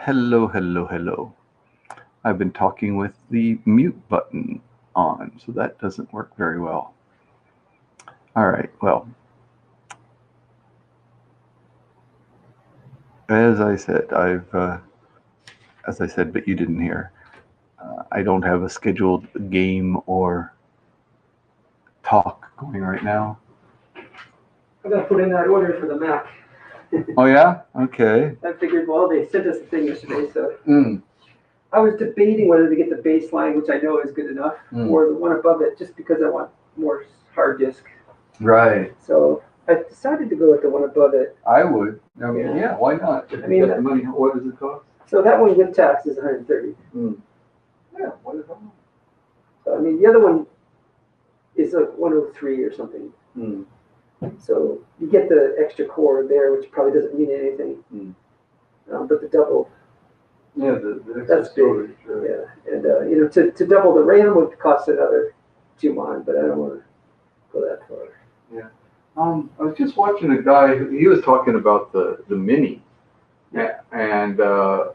Hello, hello, hello. I've been talking with the mute button on, so that doesn't work very well. All right, well, as I said, but you didn't hear. I don't have a scheduled game or talk going right now. I gotta put in that order for the Mac. Oh yeah? Okay. I figured, well, they sent us the thing yesterday, so Mm. I was debating whether to get the baseline, which I know is good enough, or the one above it, just because I want more hard disk. Right. So I decided to go with the one above it. I would. I mean, yeah, why not? If I mean, you got the money, what does it cost? So that one with tax is 130. Yeah, what is that? So I mean, the other one is like 103 or something. So you get the extra core there, which probably doesn't mean anything. But the double. Yeah, That's big. storage. Yeah, and to double the RAM would cost another 2 mon, but I don't want to go that far. Yeah. I was just watching a guy. He was talking about the Mini. Yeah. And I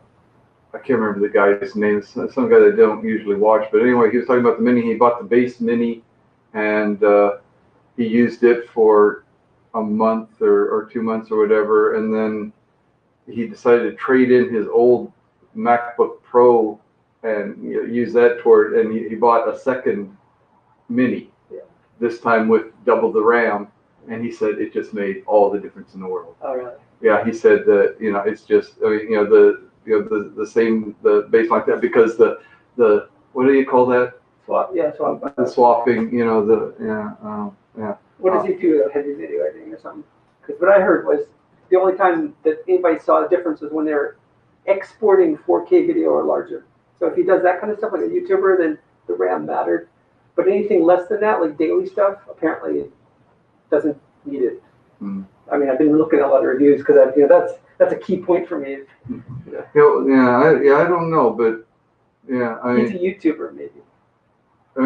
can't remember the guy's name. Some guy that I don't usually watch, but anyway, he was talking about the Mini. He bought the base Mini, and he used it for a month or 2 months or whatever, and then he decided to trade in his old MacBook Pro and use that toward, and he bought a second Mini, this time with double the RAM, and he said it just made all the difference in the world. All right. Yeah, he said that it's just the same base like that, because the what do you call that? Swap. Yeah, swap. The swapping. What does he do? A heavy video editing or something? Because what I heard was the only time that anybody saw a difference was when they're exporting 4K video or larger. So if he does that kind of stuff like a YouTuber, then the RAM mattered. But anything less than that, like daily stuff, apparently doesn't need it. I mean, I've been looking at a lot of reviews because that's a key point for me. I don't know, but I mean, He's a YouTuber, maybe. I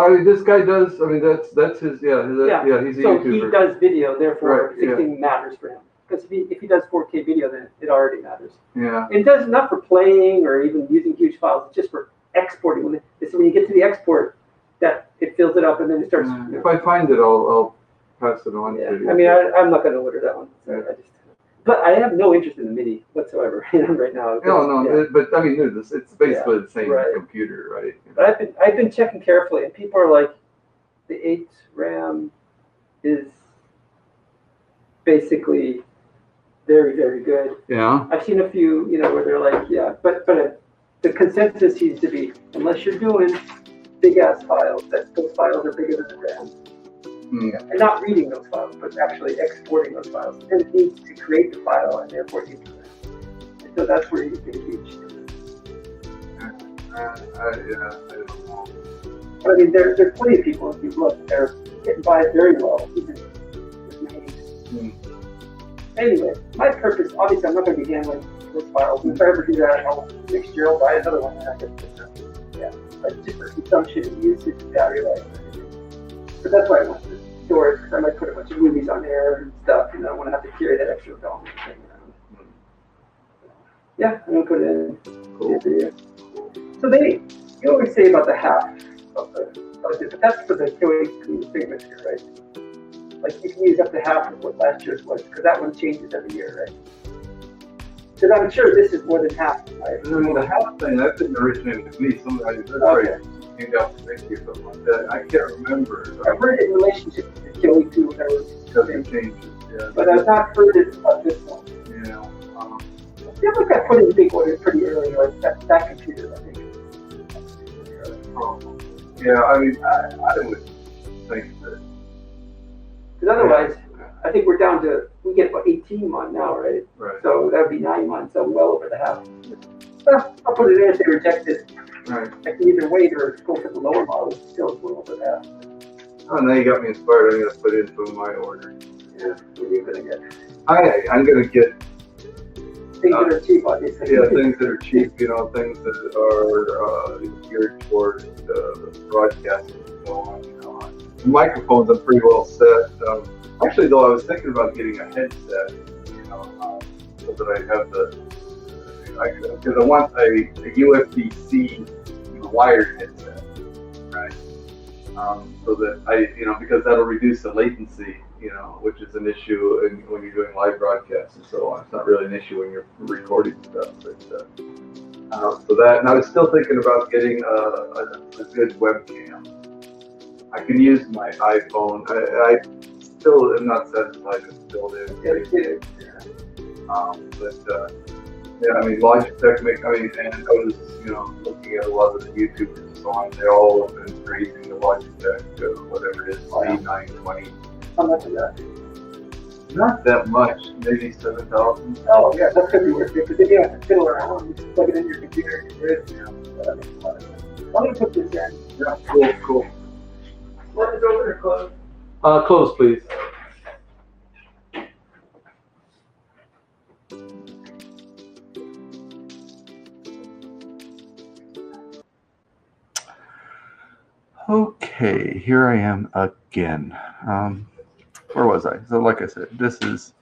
mean, this guy does. I mean, that's his. He's a so YouTuber. He does video, therefore, Right, 16 matters for him. Because if he does 4K video, then it already matters. Yeah. And it does not for playing or even using huge files. It's just for exporting. When you get to the export, that it fills it up and then it starts. If I find it, I'll pass it on to you. I mean, I'm not going to order that one. So but I have no interest in the Mini whatsoever right now. But I mean, it's basically the same computer, right? But I've been checking carefully, and people are like, the 8 RAM is basically very, very good. Yeah. I've seen a few, where they're like, but the consensus seems to be, unless you're doing big ass files, that those files are bigger than the RAM. And not reading those files, but actually exporting those files. And it needs to create the file and therefore use it. And so that's where you get a huge difference. I don't know. But I mean, there's plenty of people, if you look, they're getting by very well, even with names. Anyway, my purpose, obviously, I'm not going to be handling those files. If I ever do that, next year I'll buy another one and I get but just for consumption and usage and battery life. But that's why I want the storage, because I might put a bunch of movies on there and stuff, and I don't want to have to carry that extra film thing around. Yeah, I'm going to put it in. Cool. So you always say about the half of the budget, but that's for the QA signature, right? Like you can use up to half of what last year's was, because that one changes every year, right? Because I'm sure this is more than half, right? I mean, the half thing, that didn't originate with me. Somebody came down from Mickey or something like that. I can't remember. I've heard it in relationship to the Joey too, whatever. Doesn't change it, yeah. But I've not heard it about this one. Yeah. I feel like I put in big orders pretty early, like that computer, I think. Yeah, I mean, I would think that. Because otherwise, I think we're down to, we get about 18 months now, right? Right. So that would be 9 months, so well over the half. Well, I'll put it in if they reject it. Right. I can either wait or go for the lower model, still well over the half. Oh, now you got me inspired. I'm going to put in some of my order. Yeah, what are you going to get? I'm going to get things that are cheap, obviously. Yeah, things that are cheap, things that are geared towards broadcasting and so on. The microphones, I'm pretty well set. Actually, though, I was thinking about getting a headset, so that I have the because I want a USB-C wired headset, right? So that because that'll reduce the latency, which is an issue when you're doing live broadcasts and so on. It's not really an issue when you're recording stuff. But, so that, and I was still thinking about getting a good webcam. I can use my iPhone. I still am not satisfied with built-in. Logitech and I was, looking at a lot of the YouTubers and so on. They all have been praising the Logitech, whatever it is, C920. How much is that? Not that much, maybe 7,000. Oh, yeah, that could be worth it. But then you have to fiddle around. You just plug it in your computer. That makes a lot of sense. I'm going to put this in. Yeah, cool. What is open or closed? Close, please. Okay, here I am again. Where was I? So, like I said, this is.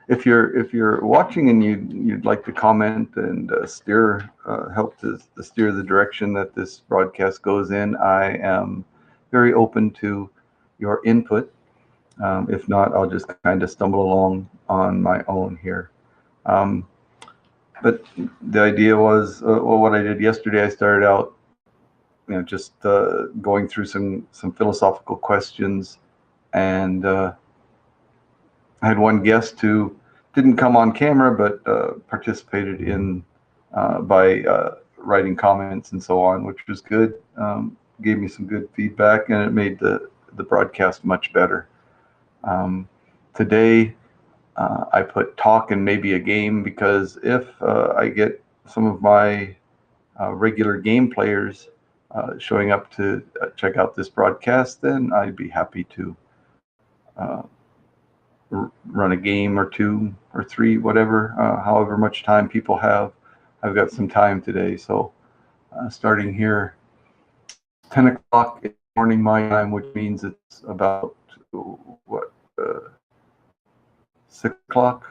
If you're watching and you'd like to comment and help to steer the direction that this broadcast goes in, I am very open to your input. If not, I'll just kind of stumble along on my own here. But the idea was, what I did yesterday, I started out, just going through some philosophical questions, and I had one guest who didn't come on camera, but participated in by writing comments and so on, which was good. Gave me some good feedback, and it made the broadcast much better. Today, I put talk and maybe a game, because if I get some of my regular game players showing up to check out this broadcast, then I'd be happy to run a game or 2 or 3, whatever, however much time people have. I've got some time today, so starting here 10 o'clock in the morning my time, which means it's about 6 o'clock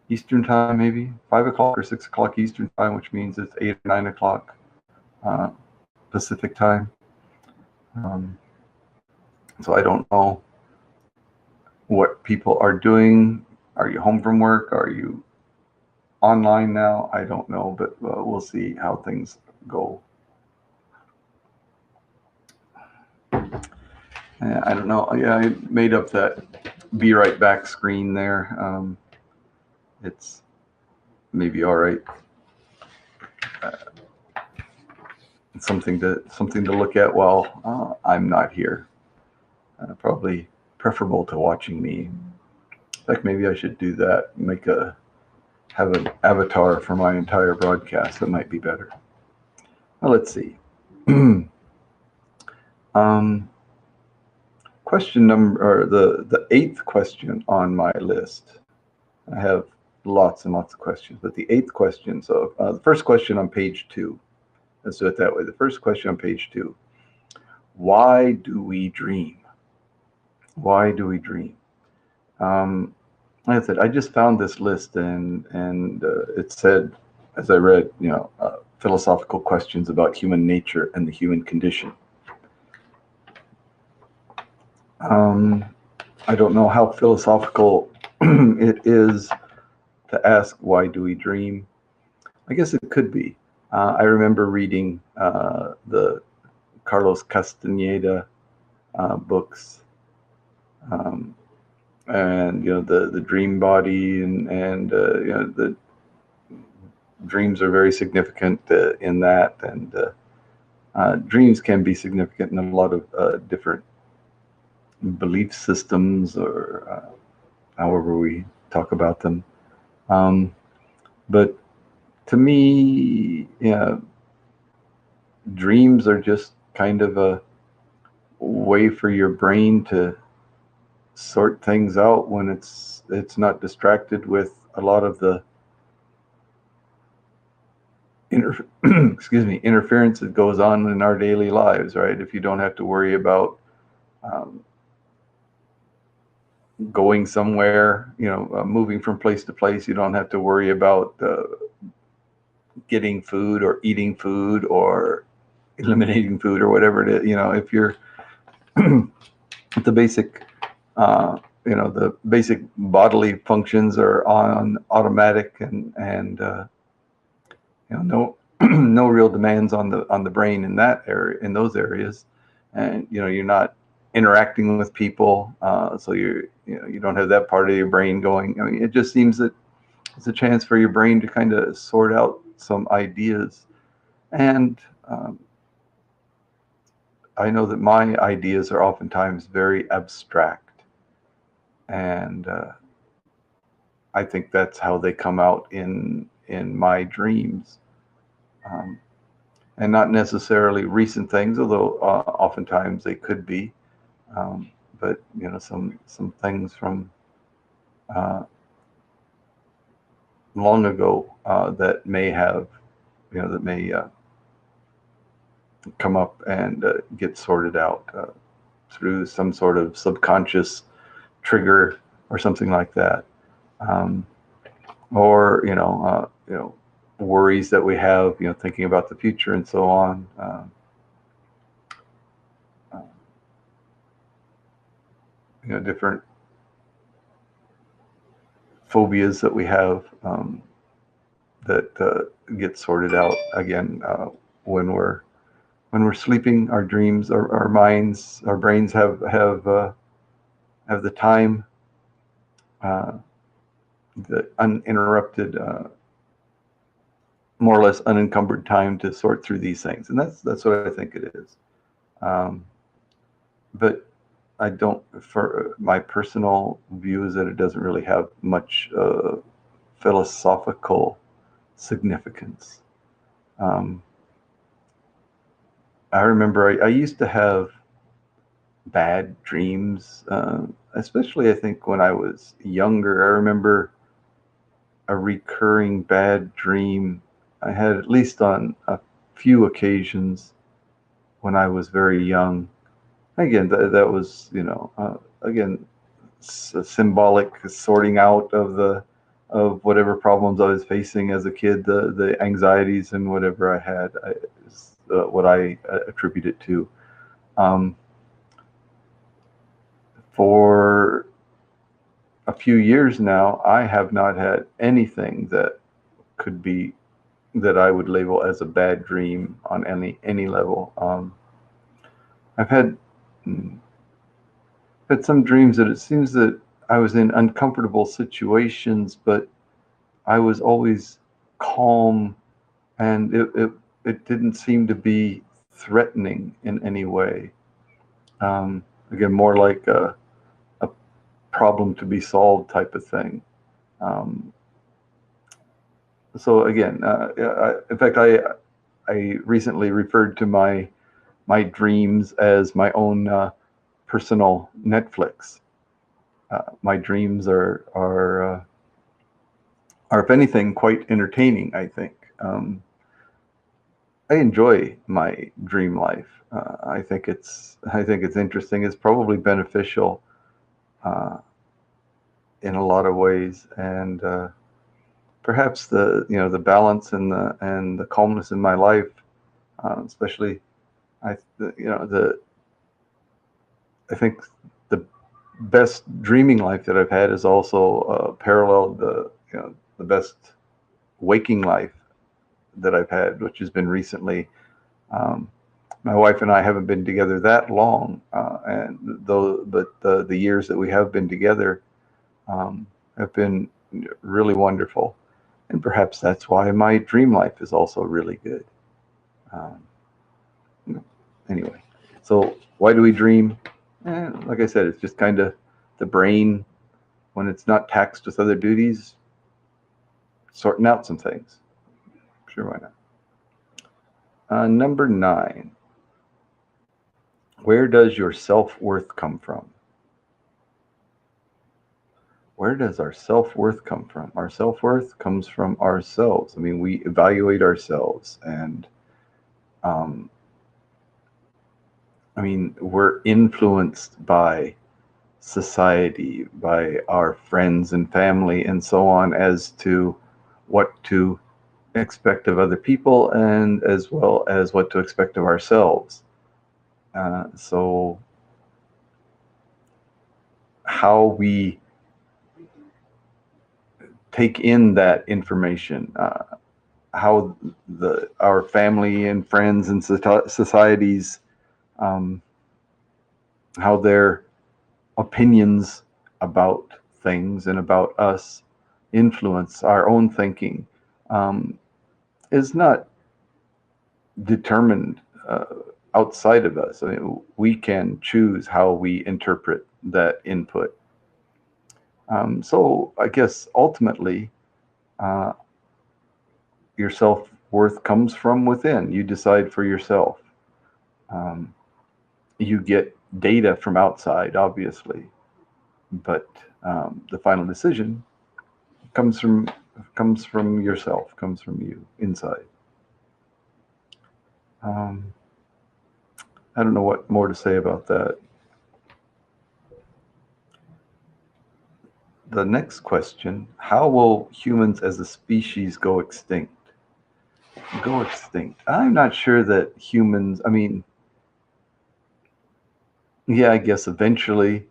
Eastern time, maybe 5 o'clock or 6 o'clock Eastern time, which means it's 8 or 9 o'clock Pacific time. So I don't know what people are doing. Are you home from work? Are you online now? I don't know, but we'll see how things go. I don't know. Yeah, I made up that be right back screen there. It's maybe all right. It's something to look at while I'm not here. Probably preferable to watching me. In fact, maybe I should do that. Have an avatar for my entire broadcast. That might be better. Well, let's see. Question number, or the 8th question on my list. I have lots and lots of questions, but the 8th question. So the first question on page 2. Let's do it that way. The first question on page 2. Why do we dream? Why do we dream? Like I said, I just found this list, and it said, as I read, philosophical questions about human nature and the human condition. I don't know how philosophical it is to ask why do we dream. I guess it could be. I remember reading the Carlos Castaneda books, and the dream body, and the dreams are very significant in that, and dreams can be significant in a lot of different belief systems, or however we talk about them. But to me, dreams are just kind of a way for your brain to sort things out when it's not distracted with a lot of the interference that goes on in our daily lives, right? If you don't have to worry about going somewhere, moving from place to place. You don't have to worry about getting food or eating food or eliminating food or whatever it is. If you're the basic, the basic bodily functions are on automatic, and no no real demands on the brain in that area, in those areas, and you're not interacting with people, so you don't have that part of your brain going. I mean, it just seems that it's a chance for your brain to kind of sort out some ideas, and I know that my ideas are oftentimes very abstract, and I think that's how they come out in my dreams, and not necessarily recent things, although oftentimes they could be, but some things from long ago that may have, that may come up and get sorted out through some sort of subconscious trigger or something like that, or worries that we have, thinking about the future and so on. Different phobias that we have that get sorted out again when we're sleeping. Our dreams, our minds, our brains have the time, the uninterrupted, more or less unencumbered time to sort through these things, and that's what I think it is. But I don't, for my personal view is that it doesn't really have much philosophical significance. I remember I used to have bad dreams, especially I think when I was younger. I remember a recurring bad dream I had at least on a few occasions when I was very young. Again, that was, again, symbolic sorting out of whatever problems I was facing as a kid, the anxieties and whatever I had, is what I attribute it to. For a few years now, I have not had anything that I would label as a bad dream on any level. I've had some dreams that it seems that I was in uncomfortable situations, but I was always calm, and it didn't seem to be threatening in any way. Again, more like a problem to be solved type of thing. So again, in fact, I recently referred to my dreams as my own personal Netflix. My dreams are if anything quite entertaining, I think. I enjoy my dream life. I think it's interesting. It's probably beneficial in a lot of ways, and perhaps the balance and the calmness in my life, especially I think the best dreaming life that I've had is also paralleled the best waking life that I've had, which has been recently. My wife and I haven't been together that long, but the years that we have been together have been really wonderful, and perhaps that's why my dream life is also really good. Anyway, so why do we dream? Like I said, it's just kind of the brain, when it's not taxed with other duties, sorting out some things. Sure, why not? Number 9. Where does your self-worth come from? Where does our self-worth come from? Our self-worth comes from ourselves. I mean, we evaluate ourselves, and we're influenced by society, by our friends and family and so on, as to what to expect of other people and as well as what to expect of ourselves. So how we take in that information, how our family and friends and societies, how their opinions about things and about us influence our own thinking, is not determined outside of us. I mean, we can choose how we interpret that input. So I guess ultimately, your self-worth comes from within. You decide for yourself. You get data from outside, obviously, but the final decision comes from yourself, comes from you inside. I don't know what more to say about that. The next question: how will humans as a species go extinct? Go extinct. I'm not sure that humans. I mean, yeah, I guess eventually.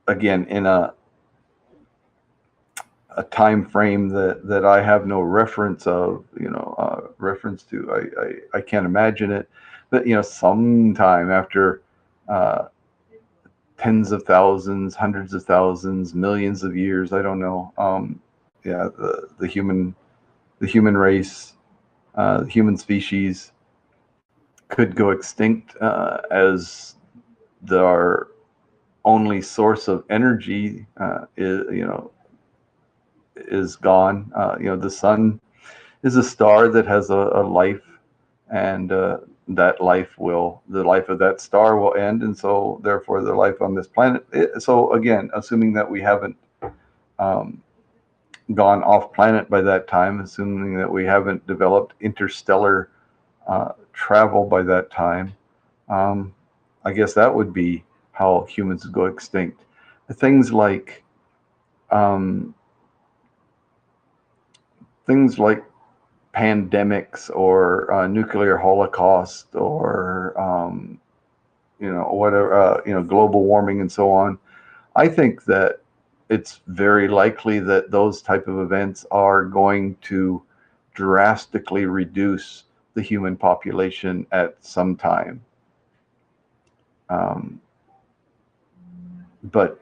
Again, in a time frame that I have no reference of, reference to. I can't imagine it, but sometime after tens of thousands, hundreds of thousands, millions of years, I don't know. Yeah, the human race, the human species could go extinct as our only source of energy is gone. The sun is a star that has a life, and the life of that star will end, and so therefore the life on this planet. So again, assuming that we haven't gone off planet by that time, assuming that we haven't developed interstellar travel by that time, I guess that would be how humans go extinct. Things like pandemics or nuclear holocaust or whatever, global warming and so on. I think that it's very likely that those type of events are going to drastically reduce the human population at some time. But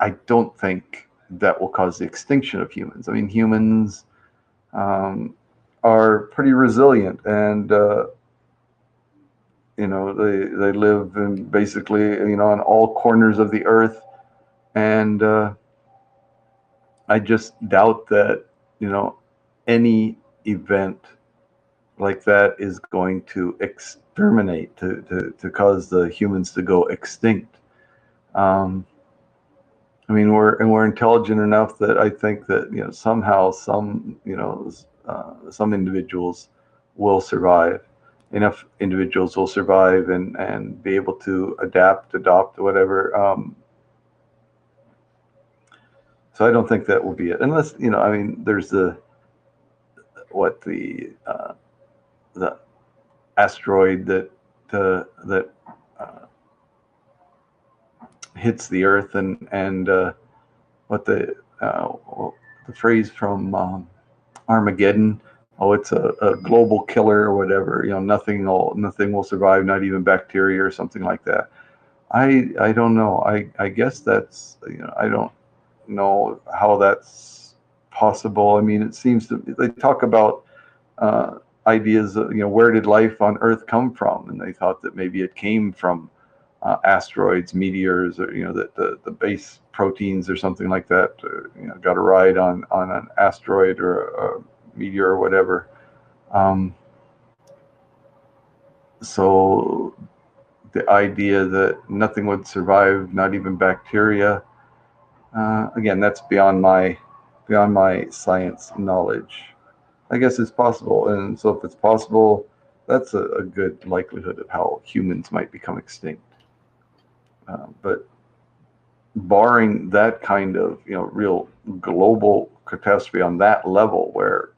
I don't think that will cause the extinction of humans. I mean, humans are pretty resilient, and they live in basically on all corners of the earth, and I just doubt that any event like that is going to exterminate, to cause the humans to go extinct. I mean, we're intelligent enough that I think that somehow some individuals will survive. Enough individuals will survive and be able to adapt, adopt, whatever. So I don't think that will be it, unless I mean, there's the asteroid that hits the Earth, and what the phrase from Armageddon. Oh, it's a global killer or whatever. Nothing will survive, not even bacteria or something like that. I don't know. I guess that's I don't know how that's possible. I mean, it seems they talk about ideas of, where did life on Earth come from, and they thought that maybe it came from asteroids, meteors, or that the base proteins or something like that got a ride on an asteroid or a meteor or whatever. So the idea that nothing would survive, not even bacteria, again, that's beyond my science knowledge. I guess it's possible, and so if it's possible, that's a good likelihood of how humans might become extinct. But barring that kind of, real global catastrophe on that level where,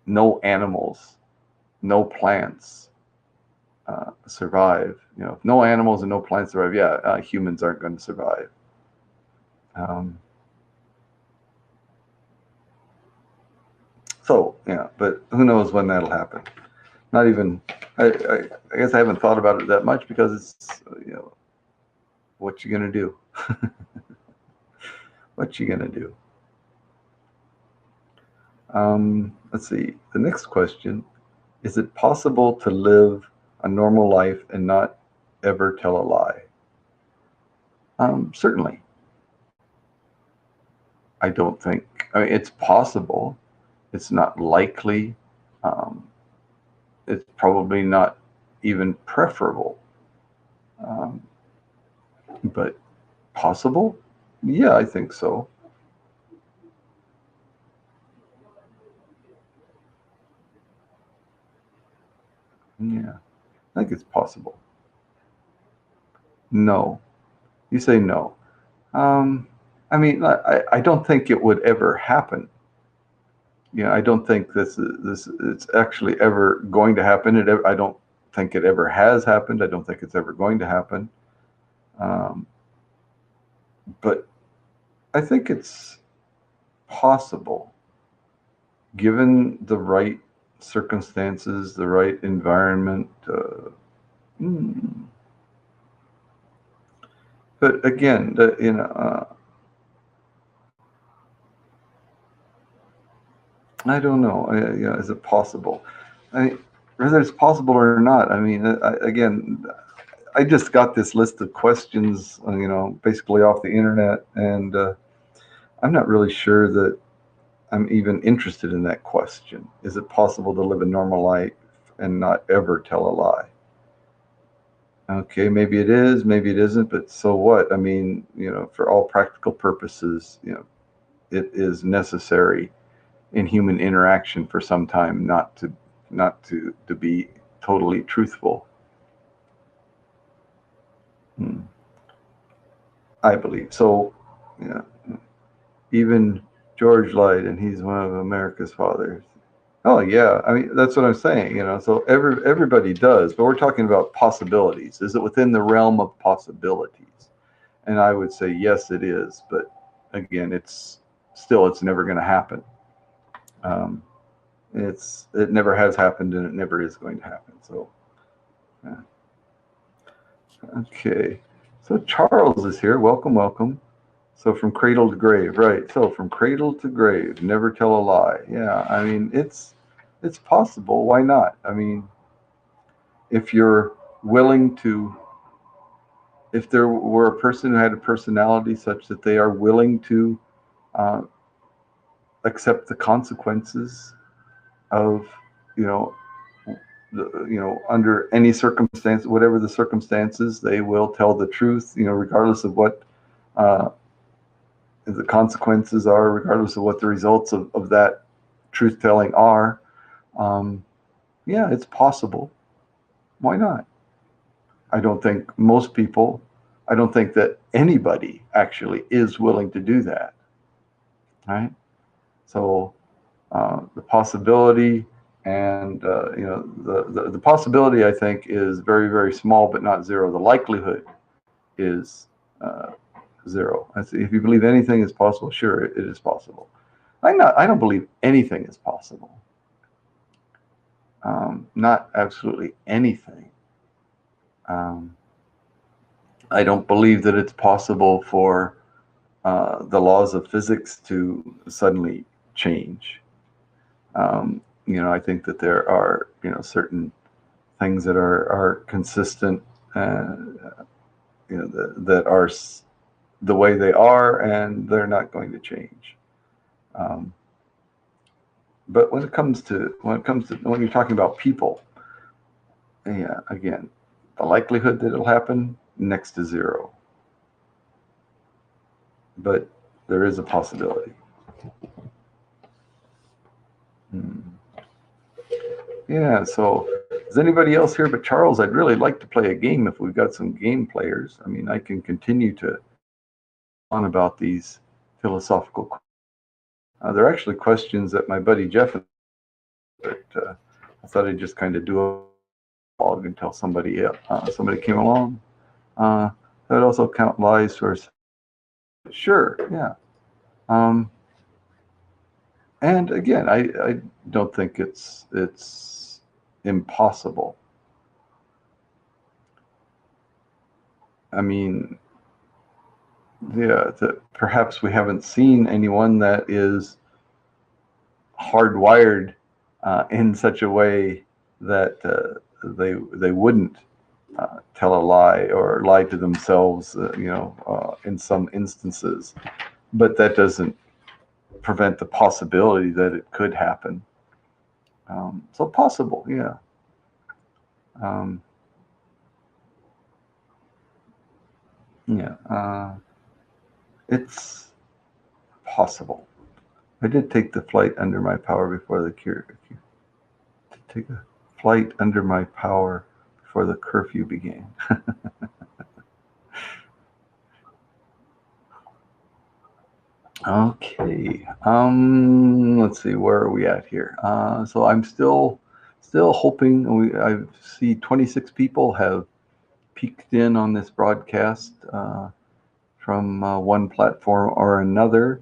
no animals, no plants survive. If no animals and no plants survive, humans aren't going to survive. But who knows when that'll happen? Not even, I guess I haven't thought about it that much because it's, what you gonna do? What you gonna do? Let's see. The next question: is it possible to live a normal life and not ever tell a lie? Certainly. I don't think. I mean, it's possible. It's not likely. It's probably not even preferable. But possible? Yeah, I think so. Yeah, I think it's possible. No. You say no. I mean, I don't think it would ever happen. I don't think this it's actually ever going to happen. I don't think it ever has happened. I don't think it's ever going to happen. But I think it's possible, given the right circumstances, the right environment. But again, I don't know. Is it possible? Whether it's possible or not. I mean, again, I just got this list of questions, basically off the internet, and I'm not really sure that I'm even interested in that question. Is it possible to live a normal life and not ever tell a lie? Okay, maybe it is, maybe it isn't, but so what? I mean, for all practical purposes, it is necessary in human interaction for some time not to be totally truthful. I believe so. Even George lied, and he's one of America's fathers. Oh yeah, I mean that's what I'm saying. So everybody does, but we're talking about possibilities. Is it within the realm of possibilities? And I would say yes, it is. But again, it's never going to happen. It never has happened, and it never is going to happen. So, okay. So Charles is here. Welcome, welcome. So from cradle to grave, right? So from cradle to grave, never tell a lie. Yeah, I mean it's possible. Why not? I mean, if you're willing to, if there were a person who had a personality such that they are willing to accept the consequences of, under any circumstance, whatever the circumstances, they will tell the truth, regardless of what the consequences are, regardless of what the results of that truth telling are. Yeah, it's possible. Why not? I don't think that anybody actually is willing to do that. Right? So the possibility and the possibility, I think, is very, very small, but not zero. The likelihood is zero. If you believe anything is possible, sure, it is possible. I don't believe anything is possible. Not absolutely anything. I don't believe that it's possible for the laws of physics to suddenly change. I think that there are, certain things that are consistent, that are the way they are, and they're not going to change. But when you're talking about people, yeah, again, the likelihood that it'll happen, next to zero. But there is a possibility. Yeah, so Is anybody else here but Charles? I'd really like to play a game if we've got some game players. I mean, I can continue to on about these philosophical. They're actually questions that my buddy Jeff, but I thought I'd just kind of do a log until somebody came along. That would also count lies source. Sure, yeah. And again, I don't think it's impossible. I mean, perhaps we haven't seen anyone that is hardwired in such a way that they wouldn't tell a lie or lie to themselves, in some instances. But that doesn't prevent the possibility that it could happen. So possible, yeah. It's possible. I did take the flight under my power before the take a flight under my power before the curfew began. Okay. Let's see, where are we at here? So I'm still hoping. I see 26 people have peeked in on this broadcast from one platform or another,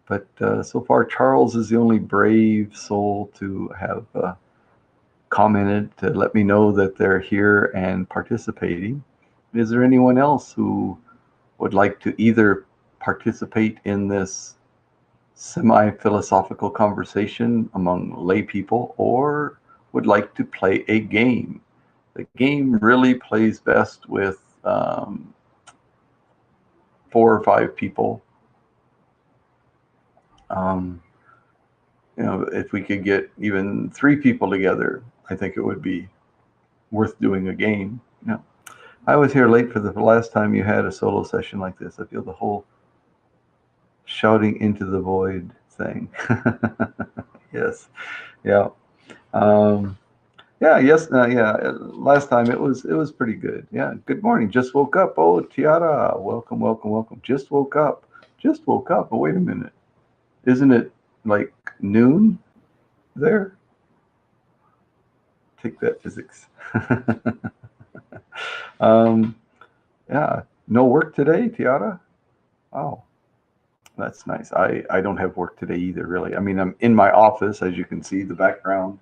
but so far Charles is the only brave soul to have commented to let me know that they're here and participating. Is there anyone else who would like to either participate in this semi-philosophical conversation among lay people or would like to play a game? The game really plays best with 4 or 5 people. If we could get even 3 people together, I think it would be worth doing a game. Yeah. I was here late for the last time you had a solo session like this. I feel the whole shouting into the void thing. Yes. Yeah. Last time it was pretty good. Yeah. Good morning. Just woke up. Oh, Tiara, welcome. Just woke up. Oh, wait a minute. Isn't it like noon there? Take that, physics. Yeah. No work today, Tiara? Oh, that's nice. I don't have work today either, really. I mean, I'm in my office, as you can see, the background.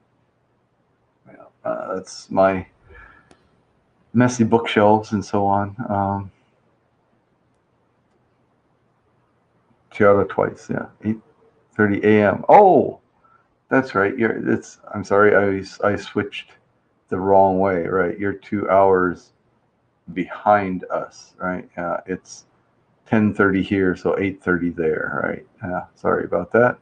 That's my messy bookshelves and so on. Tiara twice, yeah. 8:30 a.m. Oh, that's right. I'm sorry, I switched the wrong way, right? You're 2 hours behind us, right? It's 10:30 here, so 8:30 there, right? Sorry about that.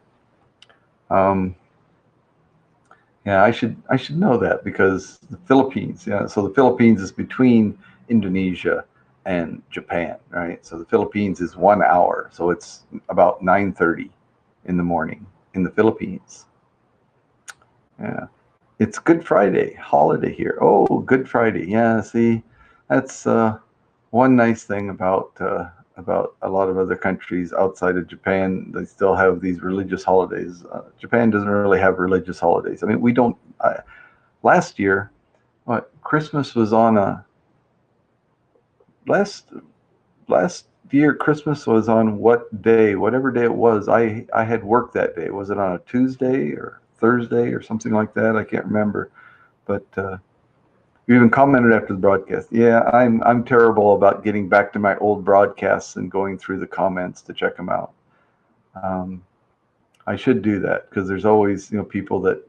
Yeah, I should know that because the Philippines. Yeah, so the Philippines is between Indonesia and Japan, right? So the Philippines is 1 hour, so it's about 9:30 in the morning in the Philippines. Yeah, it's Good Friday holiday here. Oh, Good Friday. Yeah, see, that's one nice thing about a lot of other countries outside of Japan. They still have these religious holidays. Japan doesn't really have religious holidays. I mean, we don't. Last year, Christmas was on a last year. Christmas was on what day? Whatever day it was. I had work that day. Was it on a Tuesday or Thursday or something like that? I can't remember. But you even commented after the broadcast. Yeah, I'm terrible about getting back to my old broadcasts and going through the comments to check them out. I should do that because there's always people that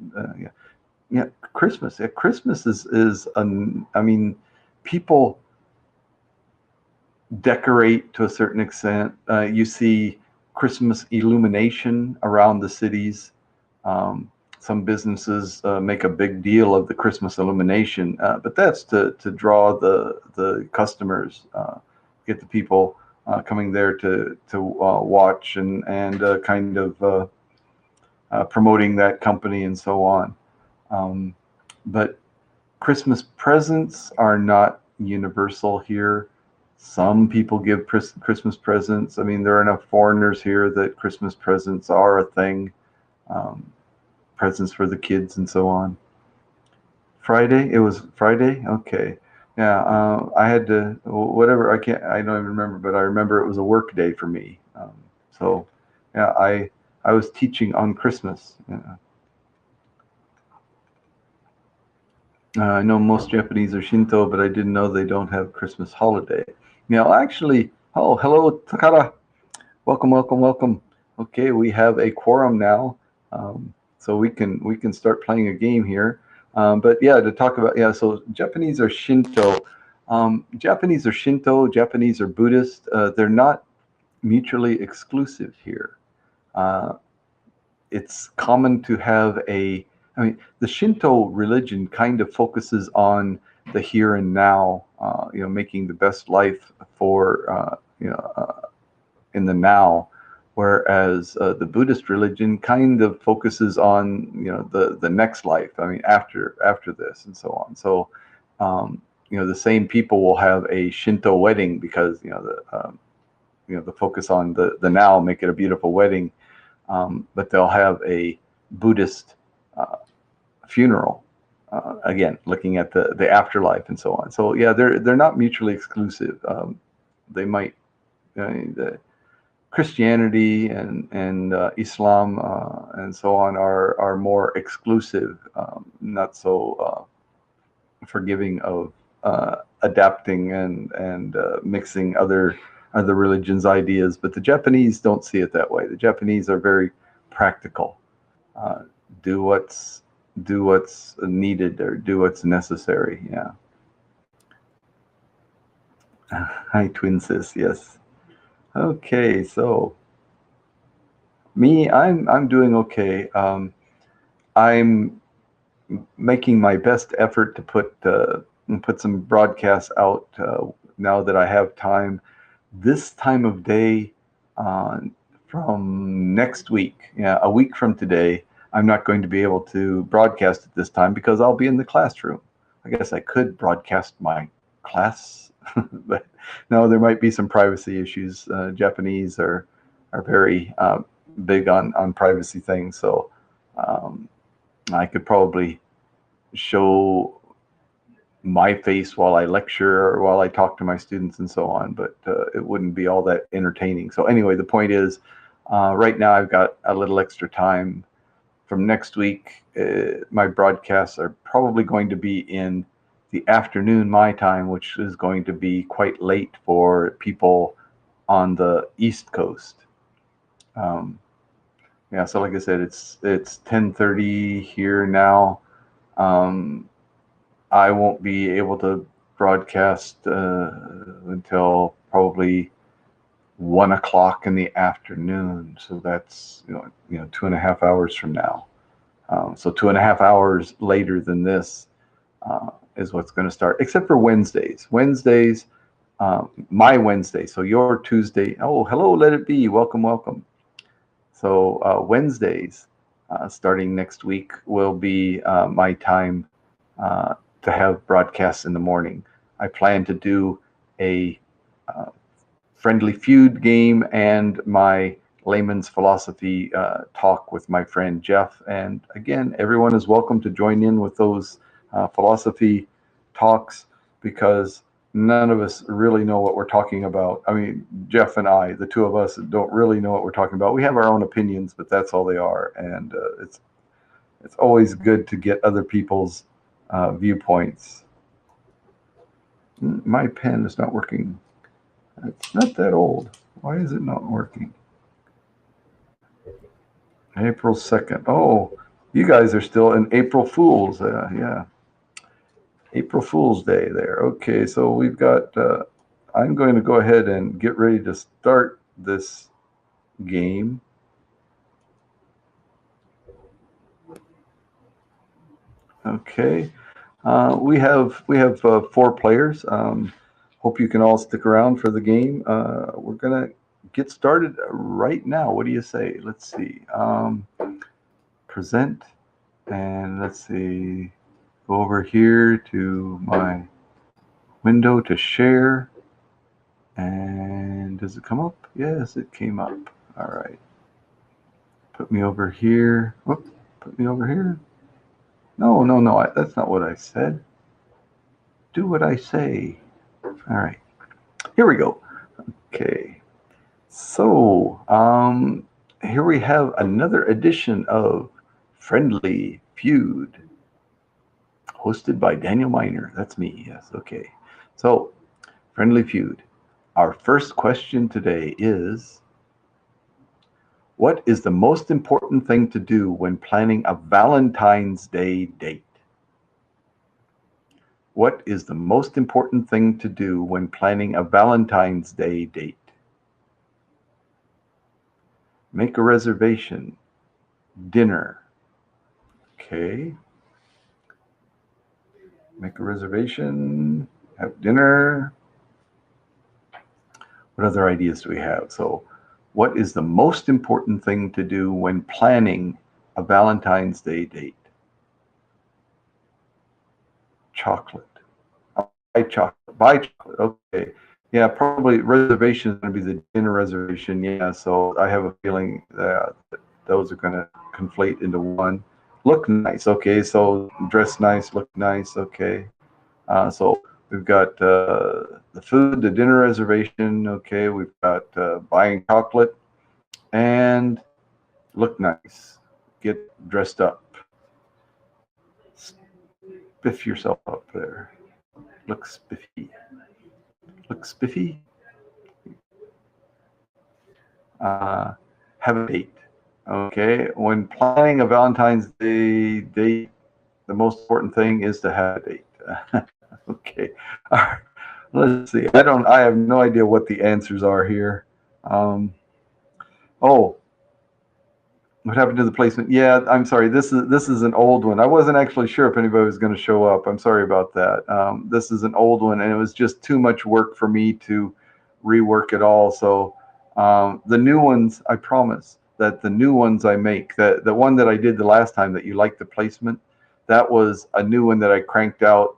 Christmas. Yeah, Christmas is I mean, people decorate to a certain extent. You see Christmas illumination around the cities. Some businesses make a big deal of the Christmas illumination, but that's to draw the customers, get the people coming there to watch and kind of promoting that company and so on. But Christmas presents are not universal here. Some people give Christmas presents. I mean, there are enough foreigners here that Christmas presents are a thing. Presents for the kids and so on. Friday? It was Friday? Okay. Yeah, I had to, whatever, I don't even remember, but I remember it was a work day for me. So, yeah, I was teaching on Christmas. Yeah. I know most Japanese are Shinto, but I didn't know they don't have Christmas holiday. Now, actually, oh, hello, Takara. Welcome, welcome, welcome. Okay, we have a quorum now, so we can start playing a game here. But yeah, to talk about, yeah, so Japanese are Shinto. Japanese are Shinto, Japanese are Buddhist. They're not mutually exclusive here. It's common to have I mean, the Shinto religion kind of focuses on the here and now, making the best life for, in the now, whereas the Buddhist religion kind of focuses on, the next life. I mean, after this and so on. So, the same people will have a Shinto wedding because, the focus on the now, make it a beautiful wedding. But they'll have a Buddhist funeral, again, looking at the afterlife and so on. So yeah, they're not mutually exclusive. They might, the Christianity and Islam and so on are more exclusive, not so forgiving of adapting and mixing other religions' ideas. But the Japanese don't see it that way. The Japanese are very practical. Do what's needed or do what's necessary. Yeah. Hi, twin sis. Yes. Okay, so me, I'm doing okay. I'm making my best effort to put some broadcasts out now that I have time. This time of day, from next week, yeah, a week from today, I'm not going to be able to broadcast at this time because I'll be in the classroom. I guess I could broadcast my class, but no, there might be some privacy issues. Japanese are very big on privacy things, so I could probably show my face while I lecture or while I talk to my students and so on, but it wouldn't be all that entertaining. So anyway, the point is, right now I've got a little extra time. From next week, my broadcasts are probably going to be in the afternoon my time, which is going to be quite late for people on the East Coast. Yeah, so like I said, it's 10:30 here now. I won't be able to broadcast until probably 1 o'clock in the afternoon. So that's 2.5 hours from now. So 2.5 hours later than this is what's going to start, except for Wednesdays. Wednesdays, my Wednesday. So your Tuesday. Oh, hello, let it be. Welcome, welcome. So Wednesdays, starting next week, will be my time to have broadcasts in the morning. I plan to do a Friendly Feud game and my layman's philosophy talk with my friend Jeff. And again, everyone is welcome to join in with those philosophy talks because none of us really know what we're talking about. I mean, Jeff and I, the two of us, don't really know what we're talking about. We have our own opinions, but that's all they are. And it's always good to get other people's viewpoints. My pen is not working. It's not that old. Why is it not working? April 2nd. Oh, you guys are still in April Fools. Yeah. April Fool's Day there. Okay, so we've got, I'm going to go ahead and get ready to start this game. Okay, we have 4 players. Hope you can all stick around for the game. We're gonna get started right now. What do you say? Let's see. Present, and let's see. Go over here to my window to share. And does it come up? Yes, it came up. All right. Put me over here. Whoop, put me over here. No, that's not what I said. Do what I say. All right. Here we go. Okay. So, here we have another edition of Friendly Feud, hosted by Daniel Miner. That's me. Yes. Okay. So, Friendly Feud. Our first question today is, what is the most important thing to do when planning a Valentine's Day date? What is the most important thing to do when planning a Valentine's Day date? Make a reservation. Dinner. Okay. Make a reservation. Have dinner. What other ideas do we have? So, what is the most important thing to do when planning a Valentine's Day date? Chocolate. Buy chocolate. Buy chocolate. Okay. Yeah, probably reservation is going to be the dinner reservation. Yeah, so I have a feeling that those are going to conflate into one. Look nice. Okay, so dress nice, look nice. Okay. So we've got the food, the dinner reservation. Okay, we've got buying chocolate and look nice. Get dressed up. Spiff yourself up there. Look spiffy. Look spiffy. Have a date. Okay, when planning a Valentine's Day date, the most important thing is to have a date. Okay, all right. Let's see. I have no idea what the answers are here. Oh, what happened to the placement? Yeah, I'm sorry. This is an old one. I wasn't actually sure if anybody was going to show up. I'm sorry about that. This is an old one, and it was just too much work for me to rework it all. So the new ones, I promise that the new ones I make, the one that I did the last time that you liked the placement, that was a new one that I cranked out.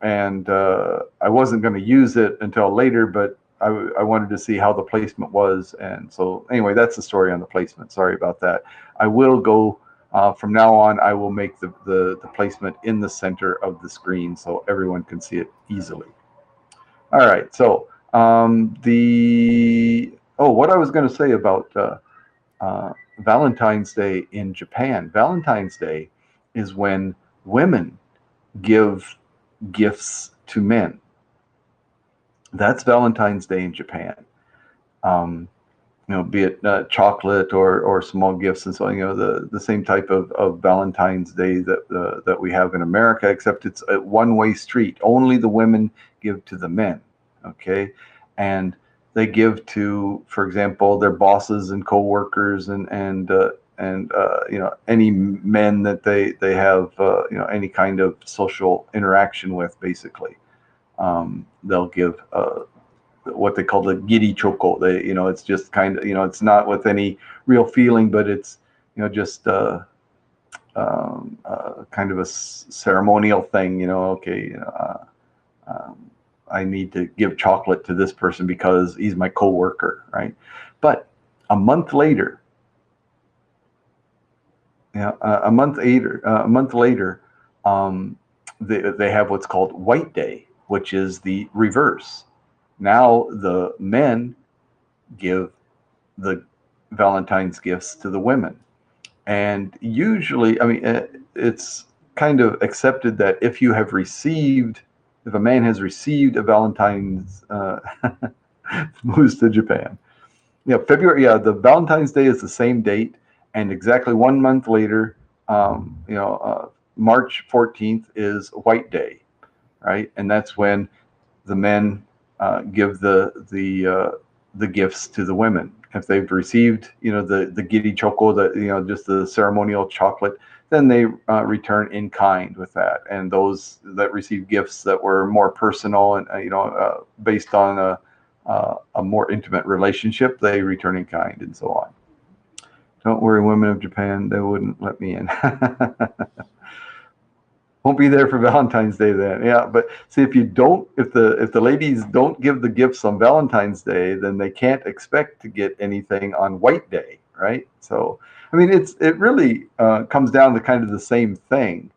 And I wasn't going to use it until later, but I wanted to see how the placement was. And so anyway, that's the story on the placement. Sorry about that. I will go, from now on, I will make the placement in the center of the screen so everyone can see it easily. All right, so what I was going to say about Valentine's Day in Japan. Valentine's Day is when women give gifts to men. That's Valentine's Day in Japan. Be it chocolate or small gifts and so on. The same type of Valentine's Day that we have in America, except it's a one-way street. Only the women give to the men. Okay, and they give to, for example, their bosses and co-workers and any men that they have any kind of social interaction with. Basically, they'll give what they call the giri choko. It's just kind of it's not with any real feeling, but it's just kind of a ceremonial thing. I need to give chocolate to this person because he's my co-worker, right? But a month later, they have what's called White Day, which is the reverse. Now the men give the Valentine's gifts to the women, and usually, it's kind of accepted that if a man has received a Valentine's, moves to Japan. February. Yeah, the Valentine's Day is the same date, and exactly 1 month later, March 14th is White Day, right? And that's when the men give the gifts to the women. If they've received, the giri choko, just the ceremonial chocolate, then they return in kind with that. And those that receive gifts that were more personal and based on a more intimate relationship, they return in kind and so on. Don't worry, women of Japan, they wouldn't let me in. Won't be there for Valentine's Day then. Yeah, but see, if the ladies don't give the gifts on Valentine's Day, then they can't expect to get anything on White Day, right? So, I mean, it really comes down to kind of the same thing,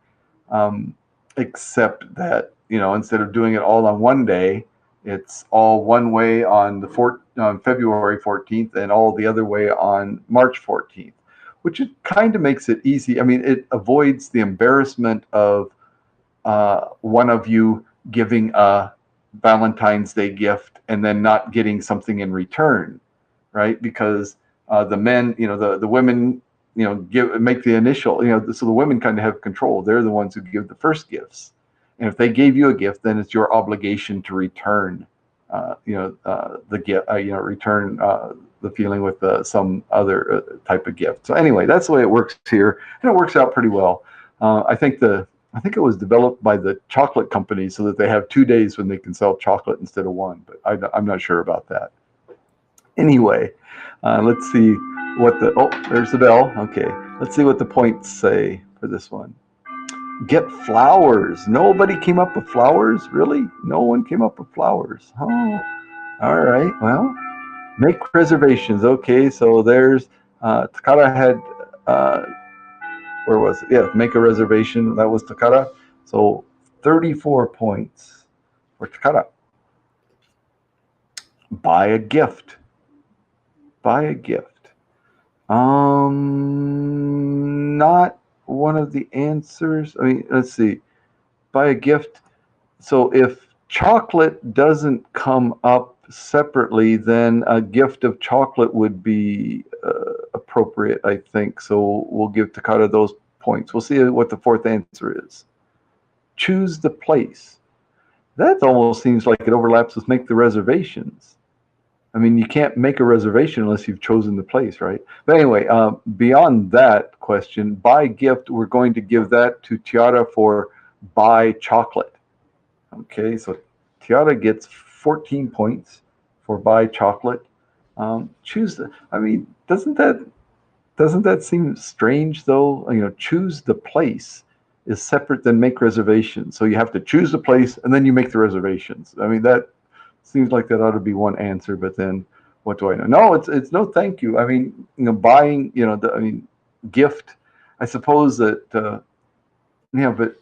except that instead of doing it all on one day, it's all one way on February 14th and all the other way on March 14th, which it kind of makes it easy. I mean, it avoids the embarrassment of one of you giving a Valentine's Day gift and then not getting something in return, right? Because the men, the women, make the initial, so the women kind of have control. They're the ones who give the first gifts. And if they gave you a gift, then it's your obligation to return, the gift, return the feeling with some other type of gift. So anyway, that's the way it works here, and it works out pretty well. I think it was developed by the chocolate company so that they have 2 days when they can sell chocolate instead of one, but I'm not sure about that. Anyway, let's see what there's the bell. Okay, let's see what the points say for this one. Get flowers. Nobody came up with flowers? Really? No one came up with flowers. Oh, all right. Well, make reservations. Okay, so there's Takara had where was it? Yeah, make a reservation. That was Takara. So 34 points for Takara. Buy a gift. Buy a gift. Not one of the answers. I mean, let's see. Buy a gift. So if chocolate doesn't come up separately, then a gift of chocolate would be appropriate, I think. So we'll give Takara those points. We'll see what the fourth answer is. Choose the place. That almost seems like it overlaps with make the reservations. I mean, you can't make a reservation unless you've chosen the place, right? But anyway, beyond that question, buy gift, we're going to give that to Tiara for buy chocolate. Okay, so Tiara gets 14 points for buy chocolate. Choose the, I mean, doesn't that seem strange though? Choose the place is separate than make reservations. So you have to choose the place and then you make the reservations. I mean, that seems like that ought to be one answer, but then what do I know? No, it's no thank you. I mean, buying, gift, I suppose that, but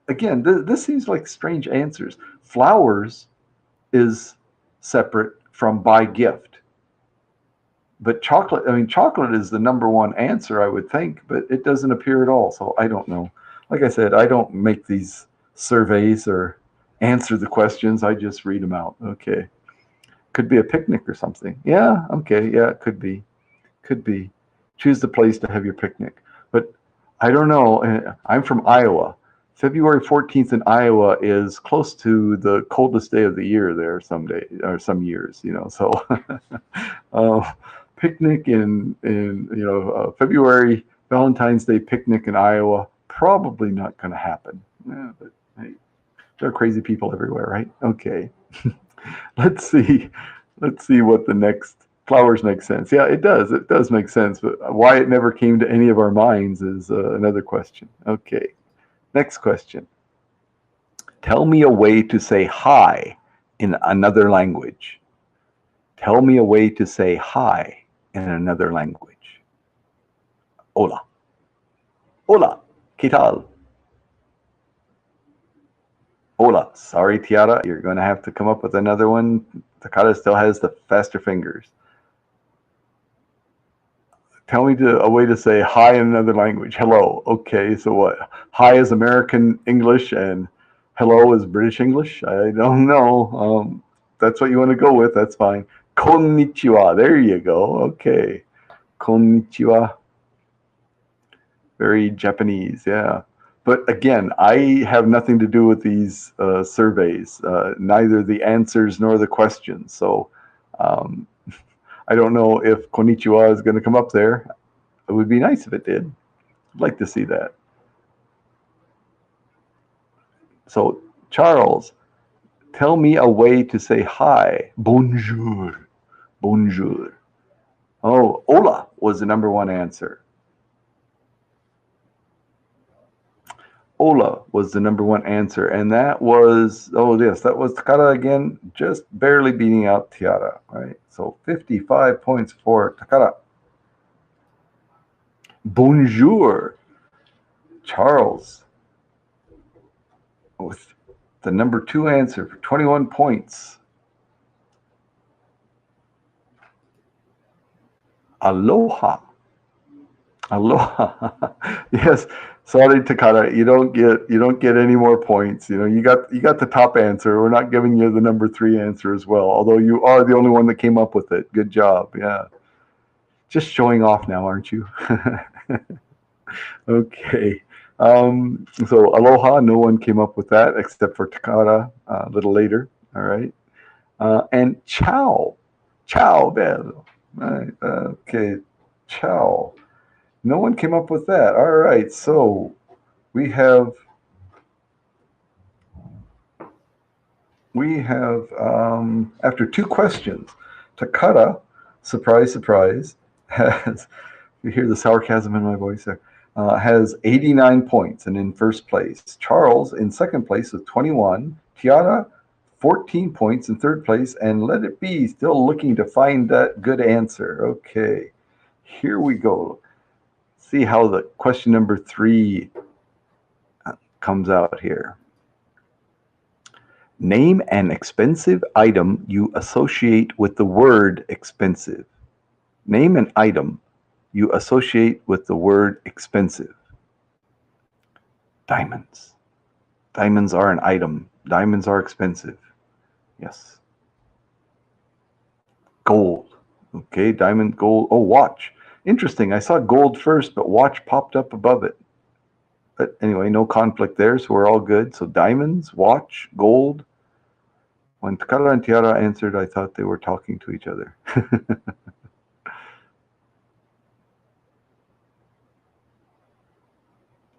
again, this seems like strange answers. Flowers is separate from buy gift. But chocolate is the number one answer, I would think, but it doesn't appear at all. So I don't know. Like I said, I don't make these surveys or answer the questions. I just read them out. Okay. Could be a picnic or something. Yeah. Okay. Yeah, it could be. Could be. Choose the place to have your picnic. But I don't know. I'm from Iowa. February 14th in Iowa is close to the coldest day of the year there some years, so picnic in February, Valentine's Day picnic in Iowa, probably not going to happen. Yeah, but hey, there are crazy people everywhere, right? Okay. Let's see what the next flowers make sense. Yeah, it does make sense, but why it never came to any of our minds is another question. Okay. Next question. Tell me a way to say hi in another language. Tell me a way to say hi in another language. Hola. Hola. ¿Qué tal? Hola. Sorry, Tiara. You're going to have to come up with another one. Takara still has the faster fingers. Tell me a way to say hi in another language. Hello. Okay, so what? Hi is American English and hello is British English? I don't know. That's what you want to go with. That's fine. Konnichiwa. There you go. Okay. Konnichiwa. Very Japanese, yeah. But again, I have nothing to do with these surveys, neither the answers nor the questions. So I don't know if konnichiwa is going to come up there. It would be nice if it did. I'd like to see that. So, Charles, tell me a way to say hi. Bonjour. Bonjour. Oh, hola was the number one answer. Ola was the number one answer, and that was, oh yes, that was Takara again, just barely beating out Tiara, right? So 55 points for Takara. Bonjour, Charles, with the number two answer for 21 points. Aloha. Aloha. Yes. Sorry, Takara, you don't get any more points. You got the top answer. We're not giving you the number three answer as well, although you are the only one that came up with it. Good job. Yeah. Just showing off now, aren't you? Okay. So aloha, no one came up with that except for Takara a little later. All right. And ciao. Ciao, bello. Right. Okay. Ciao. No one came up with that. All right. So we have after two questions, Takara, surprise, surprise, has, you hear the sarcasm in my voice there, has 89 points and in first place. Charles in second place with 21. Tiara, 14 points in third place. And Let It Be still looking to find that good answer. Okay, here we go. See how the question number 3 comes out here. Name an expensive item you associate with the word expensive. Name an item you associate with the word expensive. Diamonds. Diamonds are an item. Diamonds are expensive. Yes. Gold. Okay, diamond, gold. Oh, watch. Interesting. I saw gold first, but watch popped up above it. But anyway, no conflict there, so we're all good. So diamonds, watch, gold. When Takara and Tiara answered, I thought they were talking to each other.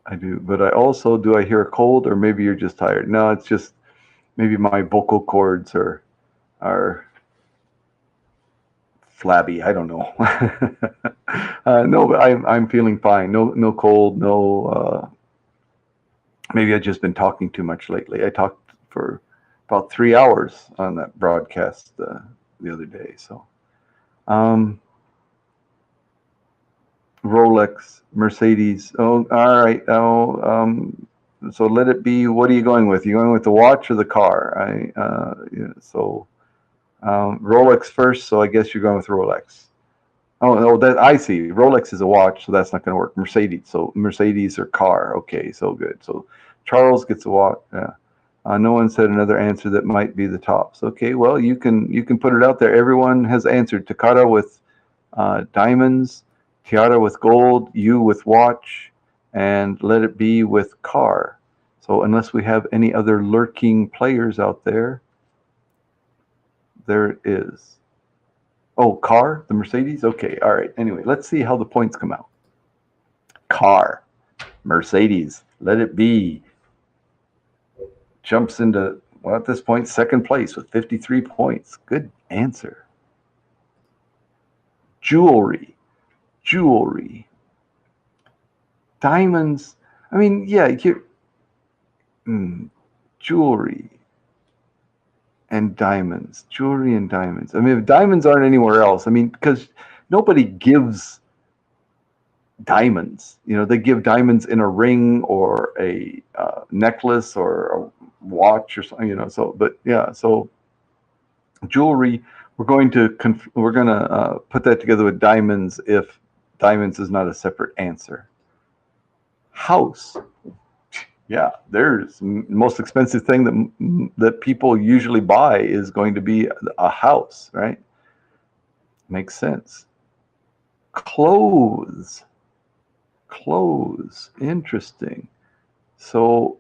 I do, but do I hear a cold, or maybe you're just tired? No, it's just maybe my vocal cords are flabby. I don't know. No, but I'm feeling fine. No cold. No. Maybe I've just been talking too much lately. I talked for about 3 hours on that broadcast the other day. So, Rolex, Mercedes. Oh, all right. Oh, so Let It Be. What are you going with? You going with the watch or the car? Rolex first. So I guess you're going with Rolex. Oh no, that I see. Rolex is a watch, so that's not going to work. Mercedes. So Mercedes or car. Okay, so good. So Charles gets a watch. Yeah. No one said another answer that might be the tops. Okay, well you can put it out there. Everyone has answered. Takara with diamonds, Tiara with gold, you with watch, and Let It Be with car. So unless we have any other lurking players out there, there it is. Oh, car, the Mercedes? Okay, all right. Anyway, let's see how the points come out. Car, Mercedes, Let It Be jumps into, well, at this point, second place with 53 points. Good answer. Jewelry. Diamonds. I mean, yeah, jewelry and diamonds. Jewelry and diamonds. I mean, if diamonds aren't anywhere else, I mean, because nobody gives diamonds. They give diamonds in a ring or a necklace or a watch or something. So jewelry. We're going to put that together with diamonds if diamonds is not a separate answer. House. Yeah, there's the most expensive thing that people usually buy is going to be a house, right? Makes sense. Clothes. Interesting. So,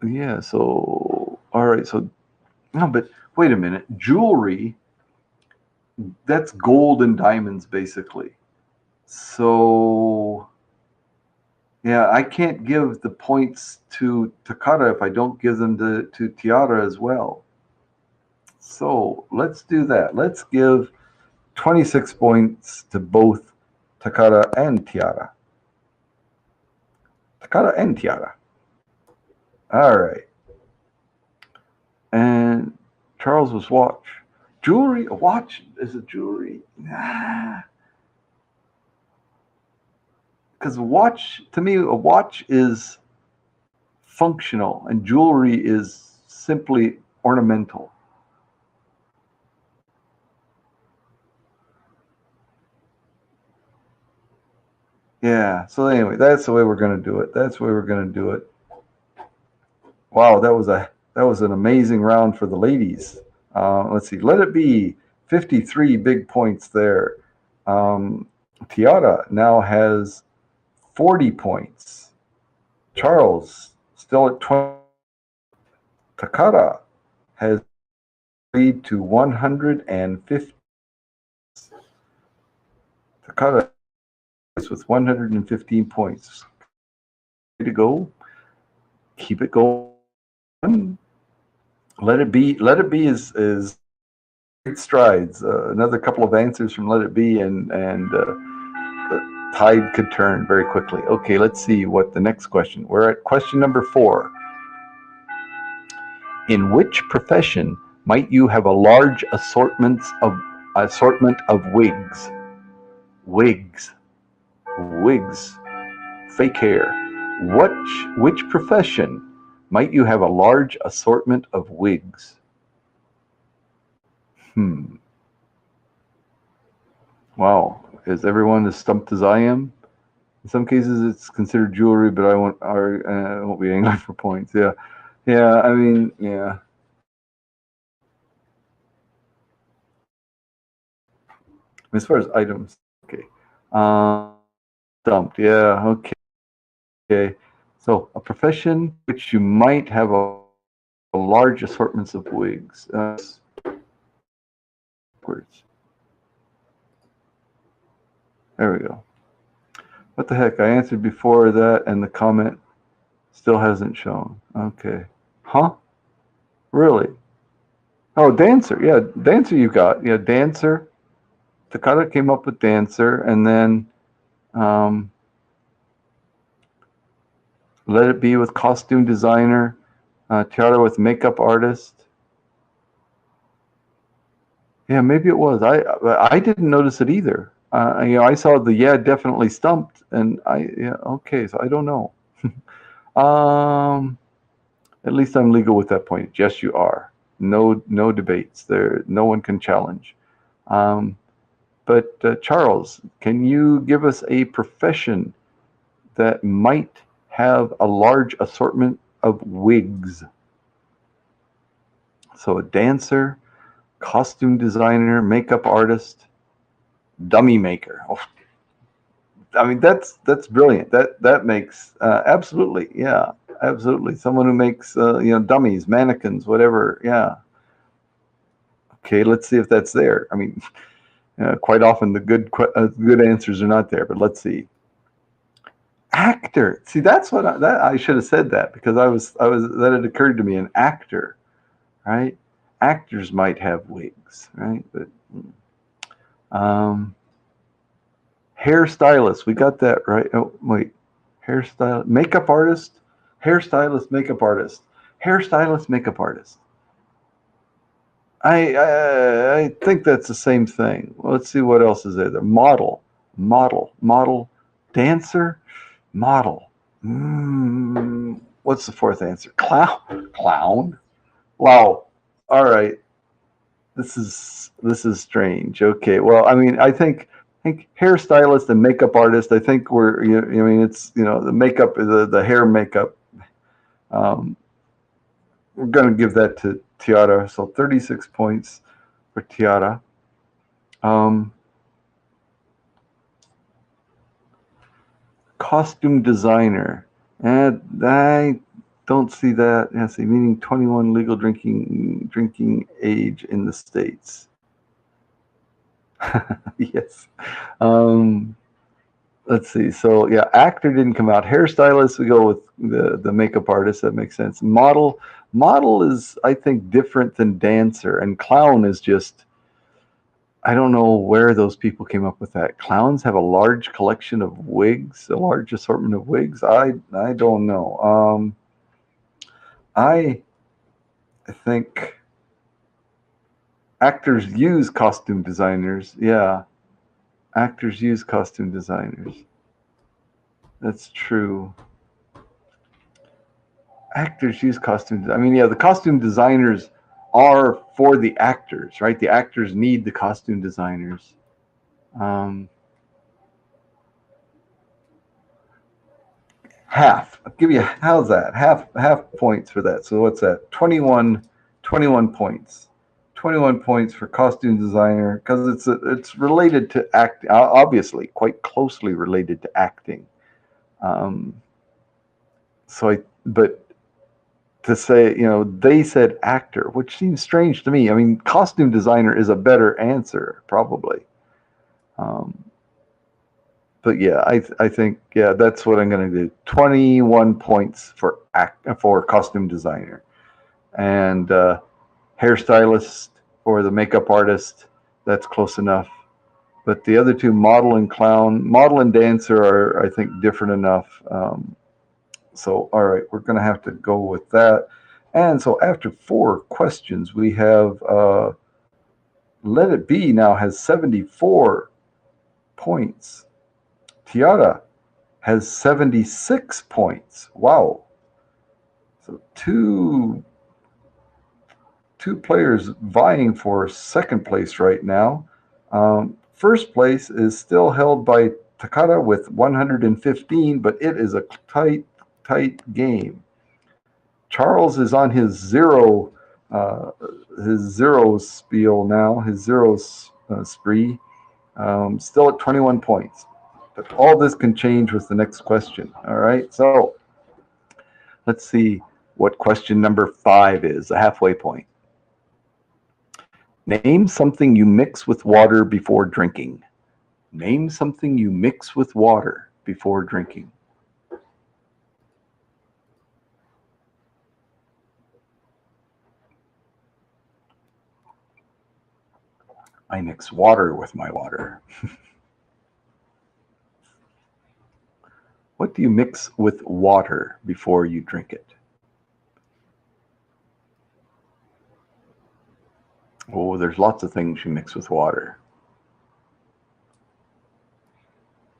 yeah, so, all right, so, no, but wait a minute. Jewelry, that's gold and diamonds, basically. So, yeah, I can't give the points to Takara if I don't give them to Tiara as well. So let's do that. Let's give 26 points to both Takara and Tiara. Takara and Tiara. All right. And Charles was watch. Jewelry? A watch is a jewelry? Nah. Because a watch, to me, a watch is functional and jewelry is simply ornamental. Yeah. So anyway, that's the way we're going to do it. That's the way we're going to do it. Wow, that was an amazing round for the ladies. Let's see. Let it be 53 big points there. Tiara now has 40 points. Charles still at 20. Takara has lead to 150. Takara is with 115 points. Way to go. Keep it going. Let it be is great strides. Another couple of answers from Let It Be, and the tide could turn very quickly. Okay, let's see what the next question. We're at question number 4. In which profession might you have a large assortment of wigs? Wigs, fake hair. Which profession might you have a large assortment of wigs? Wow, is everyone as stumped as I am? In some cases, it's considered jewelry, but I won't be angry for points. Yeah. I mean, yeah. As far as items, okay. Stumped. Yeah. Okay. So a profession which you might have a large assortments of wigs. There we go. What the heck? I answered before that, and the comment still hasn't shown. Okay. Huh? Really? Oh, dancer. Yeah, dancer you got. Yeah, dancer. Takara came up with dancer, and then Let It Be with costume designer. Tiara with makeup artist. Yeah, maybe it was. I didn't notice it either. I saw the definitely stumped, and okay, so I don't know. At least I'm legal with that point. Yes, you are. No debates there. No one can challenge. But Charles, can you give us a profession that might have a large assortment of wigs? So a dancer, costume designer, makeup artist, dummy maker. Oh, I mean, that's brilliant. That makes absolutely, yeah, absolutely. Someone who makes dummies, mannequins, whatever. Yeah. Okay, let's see if that's there. I mean, quite often the good answers are not there, but let's see. Actor. See, that's what I should have said that, because that had occurred to me. An actor, right? Actors might have wigs, right? But hairstylist, we got that right. Oh wait, hairstylist, makeup artist, hairstylist, makeup artist, hairstylist, makeup artist. I think that's the same thing. Let's see what else is there. The model, dancer, model. What's the fourth answer? Clown. Wow. All right. This is strange. Okay. Well, I mean, I think hairstylist and makeup artist. I think we're. I mean, it's the makeup, the hair makeup. We're going to give that to Tiara. So 36 points for Tiara. Costume designer. And I don't see that. Yeah, see, meaning 21 legal drinking age in the States. Yes. Let's see. So yeah, actor didn't come out. Hairstylist, we go with the makeup artist. That makes sense. Model is, I think, different than dancer, and clown is just, I don't know where those people came up with that. Clowns have a large collection of wigs, a large assortment of wigs. I don't know. I think actors use costume designers. Yeah, actors use costume designers. That's true. Actors use costumes. I mean, yeah, the costume designers are for the actors, right? The actors need the costume designers. Half. I'll give you, how's that? Half points for that. So what's that? 21 points. 21 points for costume designer because it's related to acting, obviously quite closely related to acting. But to say, they said actor, which seems strange to me. I mean, costume designer is a better answer, probably. But yeah, I think, yeah, that's what I'm going to do. 21 points for costume designer. And hairstylist or the makeup artist, that's close enough. But the other two, model and clown, model and dancer, are, I think, different enough. So, all right, we're going to have to go with that. And so after 4 questions, we have Let It Be now has 74 points. Tiara has 76 points. Wow. So two players vying for second place right now. First place is still held by Takada with 115, but it is a tight game. Charles is on his zero spiel now, his zero spree, still at 21 points. But all this can change with the next question. All right, so let's see what question number 5 is, a halfway point. Name something you mix with water before drinking. Name something you mix with water before drinking. I mix water with my water. What do you mix with water before you drink it? Oh, there's lots of things you mix with water.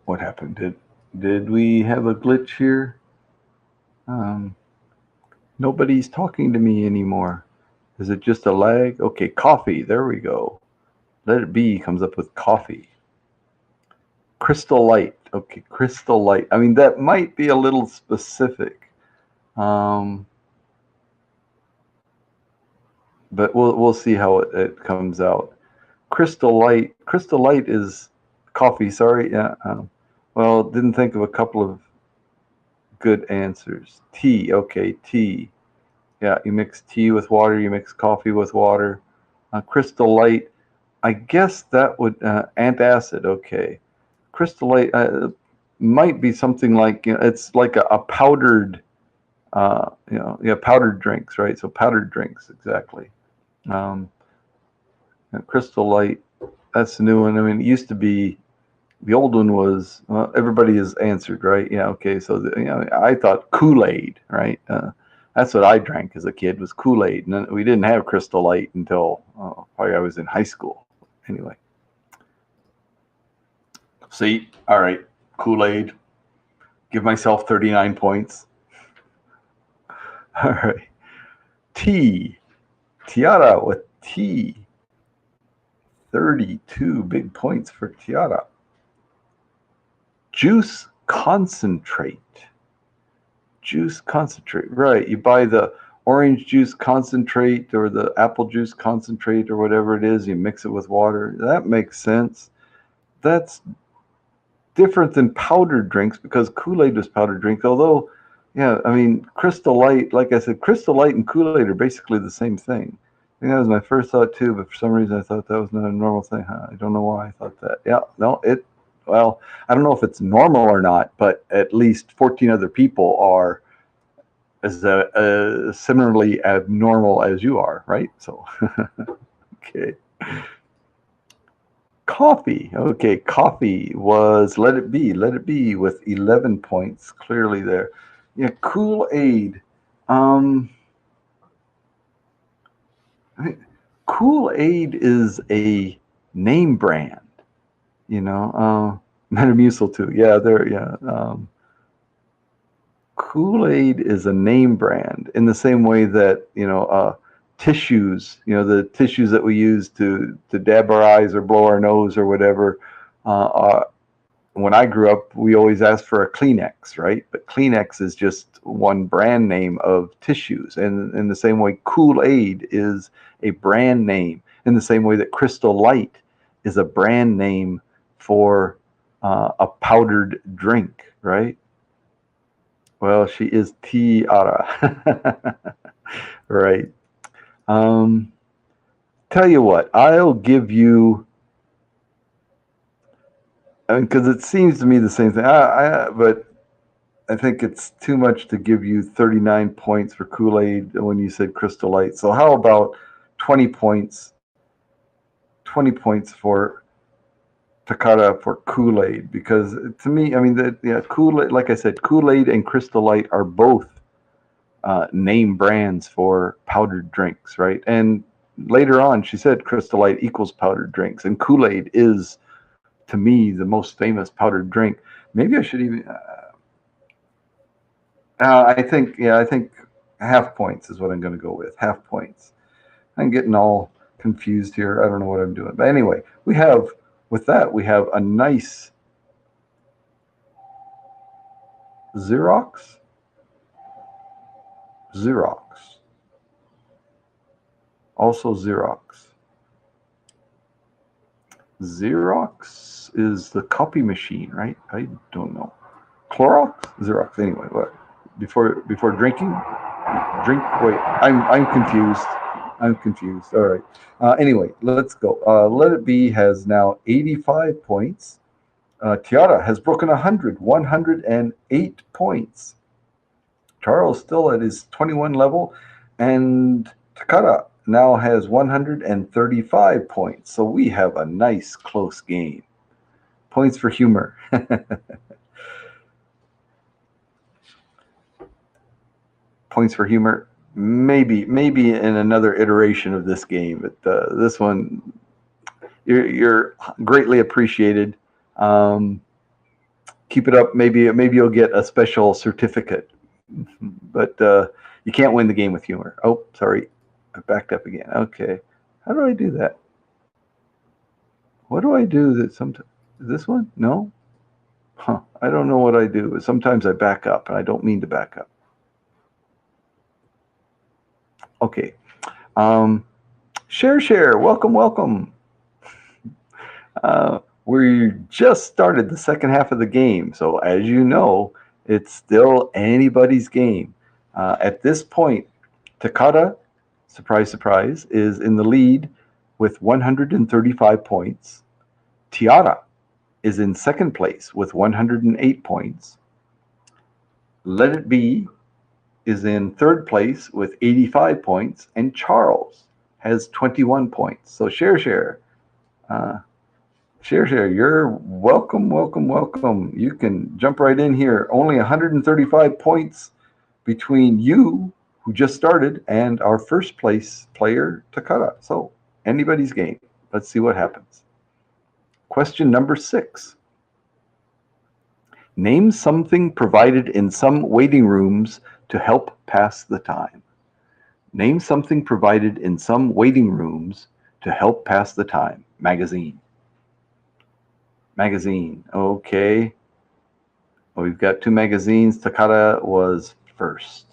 What happened? Did we have a glitch here? Nobody's talking to me anymore. Is it just a lag? Okay, coffee. There we go. Let It Be comes up with coffee. Crystal Light. Okay, Crystal Light. I mean, that might be a little specific. But we'll see how it comes out. Crystal Light. Crystal Light is coffee. Sorry. Yeah. Well, didn't think of a couple of good answers. Tea. Okay, tea. Yeah, you mix tea with water. You mix coffee with water. Crystal Light. I guess that would antacid. Okay. Crystal Light might be something like, it's like a powdered, powdered drinks, right? So powdered drinks, exactly. Crystal Light, that's the new one. I mean, it used to be, the old one was, well, everybody has answered, right? Yeah, okay. So, I thought Kool-Aid, right? That's what I drank as a kid, was Kool-Aid. And then we didn't have Crystal Light until probably I was in high school. Anyway. See, all right, Kool-Aid. Give myself 39 points. All right. Tea. Tiara with tea. 32 big points for Tiara. Juice concentrate. Juice concentrate. Right. You buy the orange juice concentrate or the apple juice concentrate or whatever it is. You mix it with water. That makes sense. That's different than powdered drinks because Kool-Aid was powdered drink. Although, yeah, I mean, Crystal Light, like I said, Crystal Light and Kool-Aid are basically the same thing. I think that was my first thought too, but for some reason I thought that was not a normal thing. I don't know why I thought that. Yeah, no, well, I don't know if it's normal or not, but at least 14 other people are as similarly abnormal as you are, right? So, okay. Coffee. Okay, coffee was Let It Be. Let It Be with 11 points, clearly there. Yeah, Kool-Aid. Kool-Aid is a name brand, Metamucil too. Yeah, there. Yeah. Kool-Aid is a name brand in the same way that tissues, the tissues that we use to dab our eyes or blow our nose or whatever. When I grew up, we always asked for a Kleenex, right? But Kleenex is just one brand name of tissues, and in the same way, Kool-Aid is a brand name. In the same way that Crystal Light is a brand name for a powdered drink, right? Well, she is Tiara. Right. Tell you what, I'll give you, because it seems to me the same thing. But I think it's too much to give you 39 points for Kool-Aid when you said Crystal Light. So how about 20 points? 20 points for Takara for Kool-Aid, because to me, I mean, Kool-Aid, like I said, Kool-Aid and Crystal Light are both name brands for powdered drinks, right? And later on, she said Crystal Light equals powdered drinks, and Kool-Aid is, to me, the most famous powdered drink. Maybe I should even. I think half points is what I'm going to go with. Half points. I'm getting all confused here. I don't know what I'm doing, but anyway, we have a nice Xerox. Also Xerox. Xerox is the copy machine, right? I don't know. Clorox? Xerox. Anyway, what? Before drinking? Drink? Wait, I'm confused. All right. Anyway, let's go. Let It Be has now 85 points. Tiara has broken 108 points. Charles still at his 21 level, and Takara now has 135 points. So we have a nice close game. Points for humor. Points for humor. Maybe in another iteration of this game, but this one, you're greatly appreciated. Keep it up. Maybe you'll get a special certificate. But you can't win the game with humor. Oh, sorry, I backed up again. Okay, how do I do that? What do I do that sometimes? This one? No. I don't know what I do. Sometimes I back up, and I don't mean to back up. Okay. Share. Welcome. We just started the second half of the game, so as you know, it's still anybody's game. At this point, Takara, surprise, surprise, is in the lead with 135 points. Tiara is in second place with 108 points. Let It Be is in third place with 85 points, and Charles has 21 points. So share. Share, you're welcome. You can jump right in here. Only 135 points between you, who just started, and our first place player, Takara. So anybody's game. Let's see what happens. Question number 6. Name something provided in some waiting rooms to help pass the time. Name something provided in some waiting rooms to help pass the time. Magazine. Okay. Well, we've got 2 magazines. Takara was first.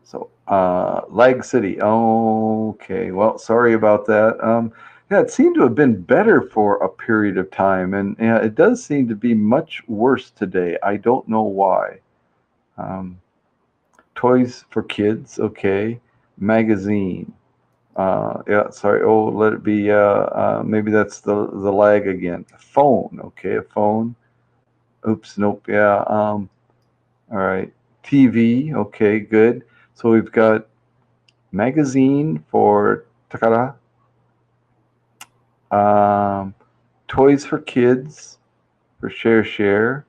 So, Lag City. Okay. Well, sorry about that. Yeah, it seemed to have been better for a period of time, and yeah, it does seem to be much worse today. I don't know why. Toys for Kids. Okay. Magazine. Yeah, sorry. Oh, Let It Be. Maybe that's the lag again. Phone. Okay, a phone. Oops, nope. Yeah. All right. TV. Okay, good. So we've got magazine for Takara. Toys for Kids for Share.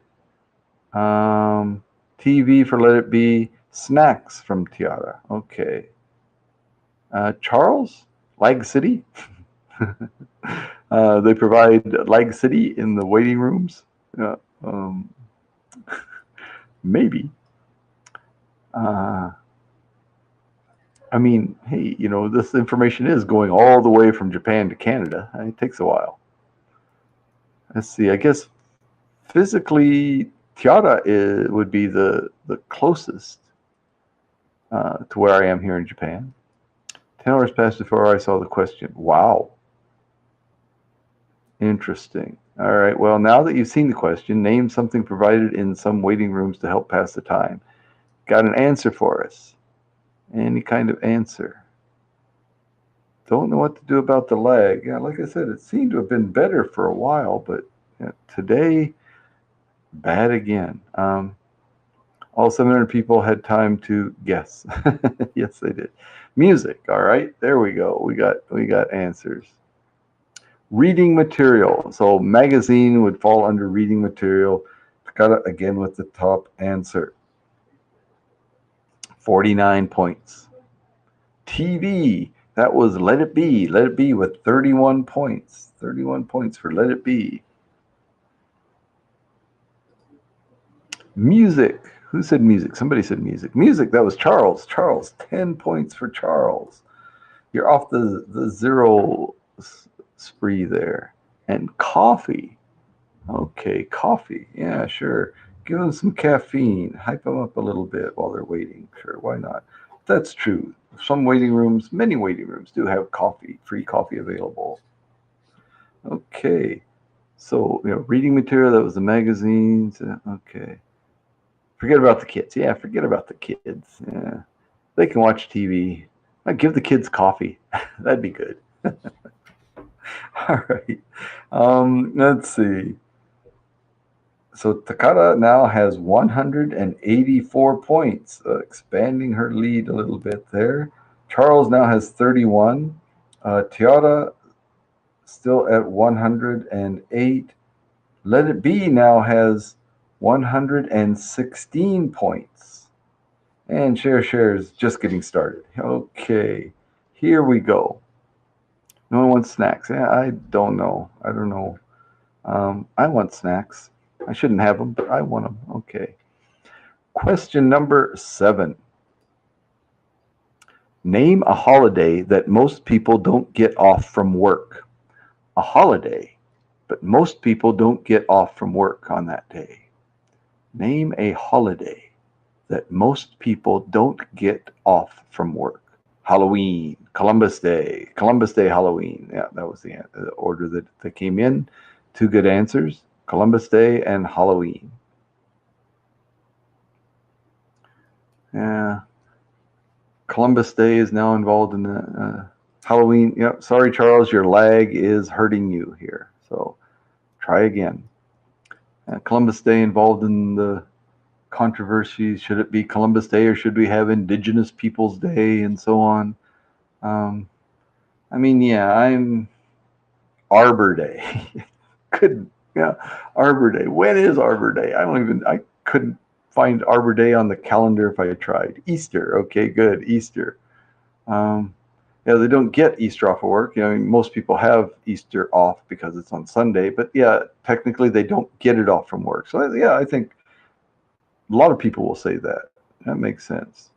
TV for Let It Be. Snacks from Tiara. Okay. Charles, Lag City. They provide Lag City in the waiting rooms. Um, maybe. I mean, hey, this information is going all the way from Japan to Canada. It takes a while. Let's see. I guess physically, Tiara would be the closest to where I am here in Japan. 10 hours passed before I saw the question. Wow. Interesting. All right. Well, now that you've seen the question, name something provided in some waiting rooms to help pass the time. Got an answer for us? Any kind of answer? Don't know what to do about the lag. Yeah, like I said, it seemed to have been better for a while, but today, bad again. All 700 people had time to guess. Yes, they did. Music. All right, there we go. We got answers. Reading material. So magazine would fall under reading material. Got it again with the top answer. 49 points. TV. That was Let It Be. Let It Be with 31 points. 31 points for Let It Be. Music. Who said music? Somebody said music. Music, that was Charles. Charles, 10 points for Charles. You're off the zero spree there. And coffee. Okay, coffee. Yeah, sure. Give them some caffeine. Hype them up a little bit while they're waiting. Sure, why not? That's true. Some waiting rooms, many waiting rooms do have coffee, free coffee available. Okay. So, reading material, that was the magazines. Okay. Forget about the kids. Yeah, forget about the kids. Yeah. They can watch TV. I'd give the kids coffee. That'd be good. All right. Let's see. So Takara now has 184 points, expanding her lead a little bit there. Charles now has 31. Tiara still at 108. Let It Be now has 116 points. And Share is just getting started. Okay, here we go. No one wants snacks. Yeah, I don't know. I don't know. I want snacks. I shouldn't have them, but I want them. Okay. Question number 7. Name a holiday that most people don't get off from work. A holiday, but most people don't get off from work on that day. Name a holiday that most people don't get off from work. Halloween, Columbus Day, Halloween. Yeah, that was the order that came in. 2 good answers. Columbus Day and Halloween. Yeah. Columbus Day is now involved in the Halloween. Yep. Sorry, Charles, your lag is hurting you here. So try again. Columbus Day involved in the controversy. Should it be Columbus Day or should we have Indigenous Peoples Day and so on? I'm Arbor Day. Arbor Day. When is Arbor Day? I couldn't find Arbor Day on the calendar if I had tried. Easter. Okay, good. Easter. They don't get Easter off of work. Most people have Easter off because it's on Sunday, but technically they don't get it off from work. So I think a lot of people will say that. That makes sense.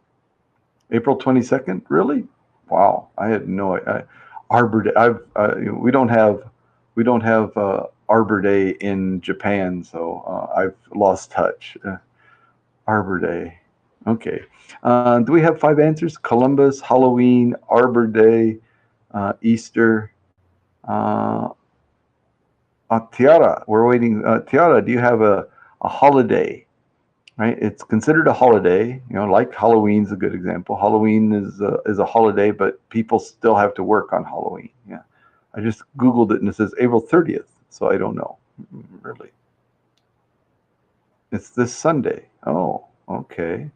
April 22nd? Really? Wow. I had no idea. Arbor Day. We don't have Arbor Day in Japan, so I've lost touch. Arbor Day. Okay. Do we have 5 answers? Columbus, Halloween, Arbor Day, Easter. Tiara, we're waiting. Tiara, do you have a holiday? Right? It's considered a holiday. Like Halloween's a good example. Halloween is a holiday, but people still have to work on Halloween. Yeah. I just Googled it and it says April 30th, so I don't know. Really. It's this Sunday. Oh, okay.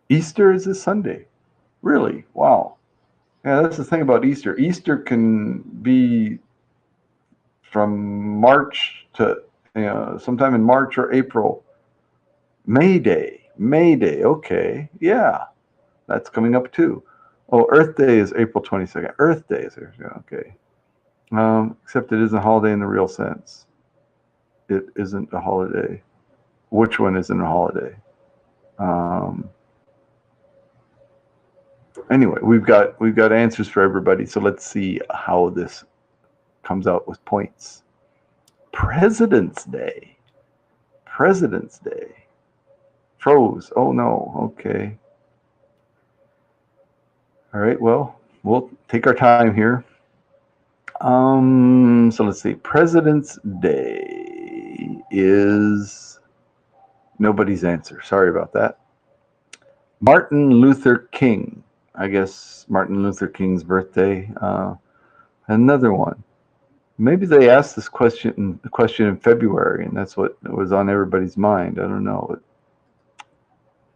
Easter is this Sunday. Really? Wow. Yeah, that's the thing about Easter. Easter can be from March to, sometime in March or April. May Day. Okay, yeah, that's coming up too. Oh, Earth Day is April 22nd. Earth Day is okay. Except it isn't a holiday in the real sense. It isn't a holiday. Which one isn't a holiday? Anyway, we've got answers for everybody. So let's see how this comes out with points. President's Day. Froze. Oh no. Okay. All right. Well, we'll take our time here. So let's see. President's Day is nobody's answer. Sorry about that. Martin Luther King. I guess Martin Luther King's birthday. Another one. Maybe they asked this question in February, and that's what was on everybody's mind. I don't know.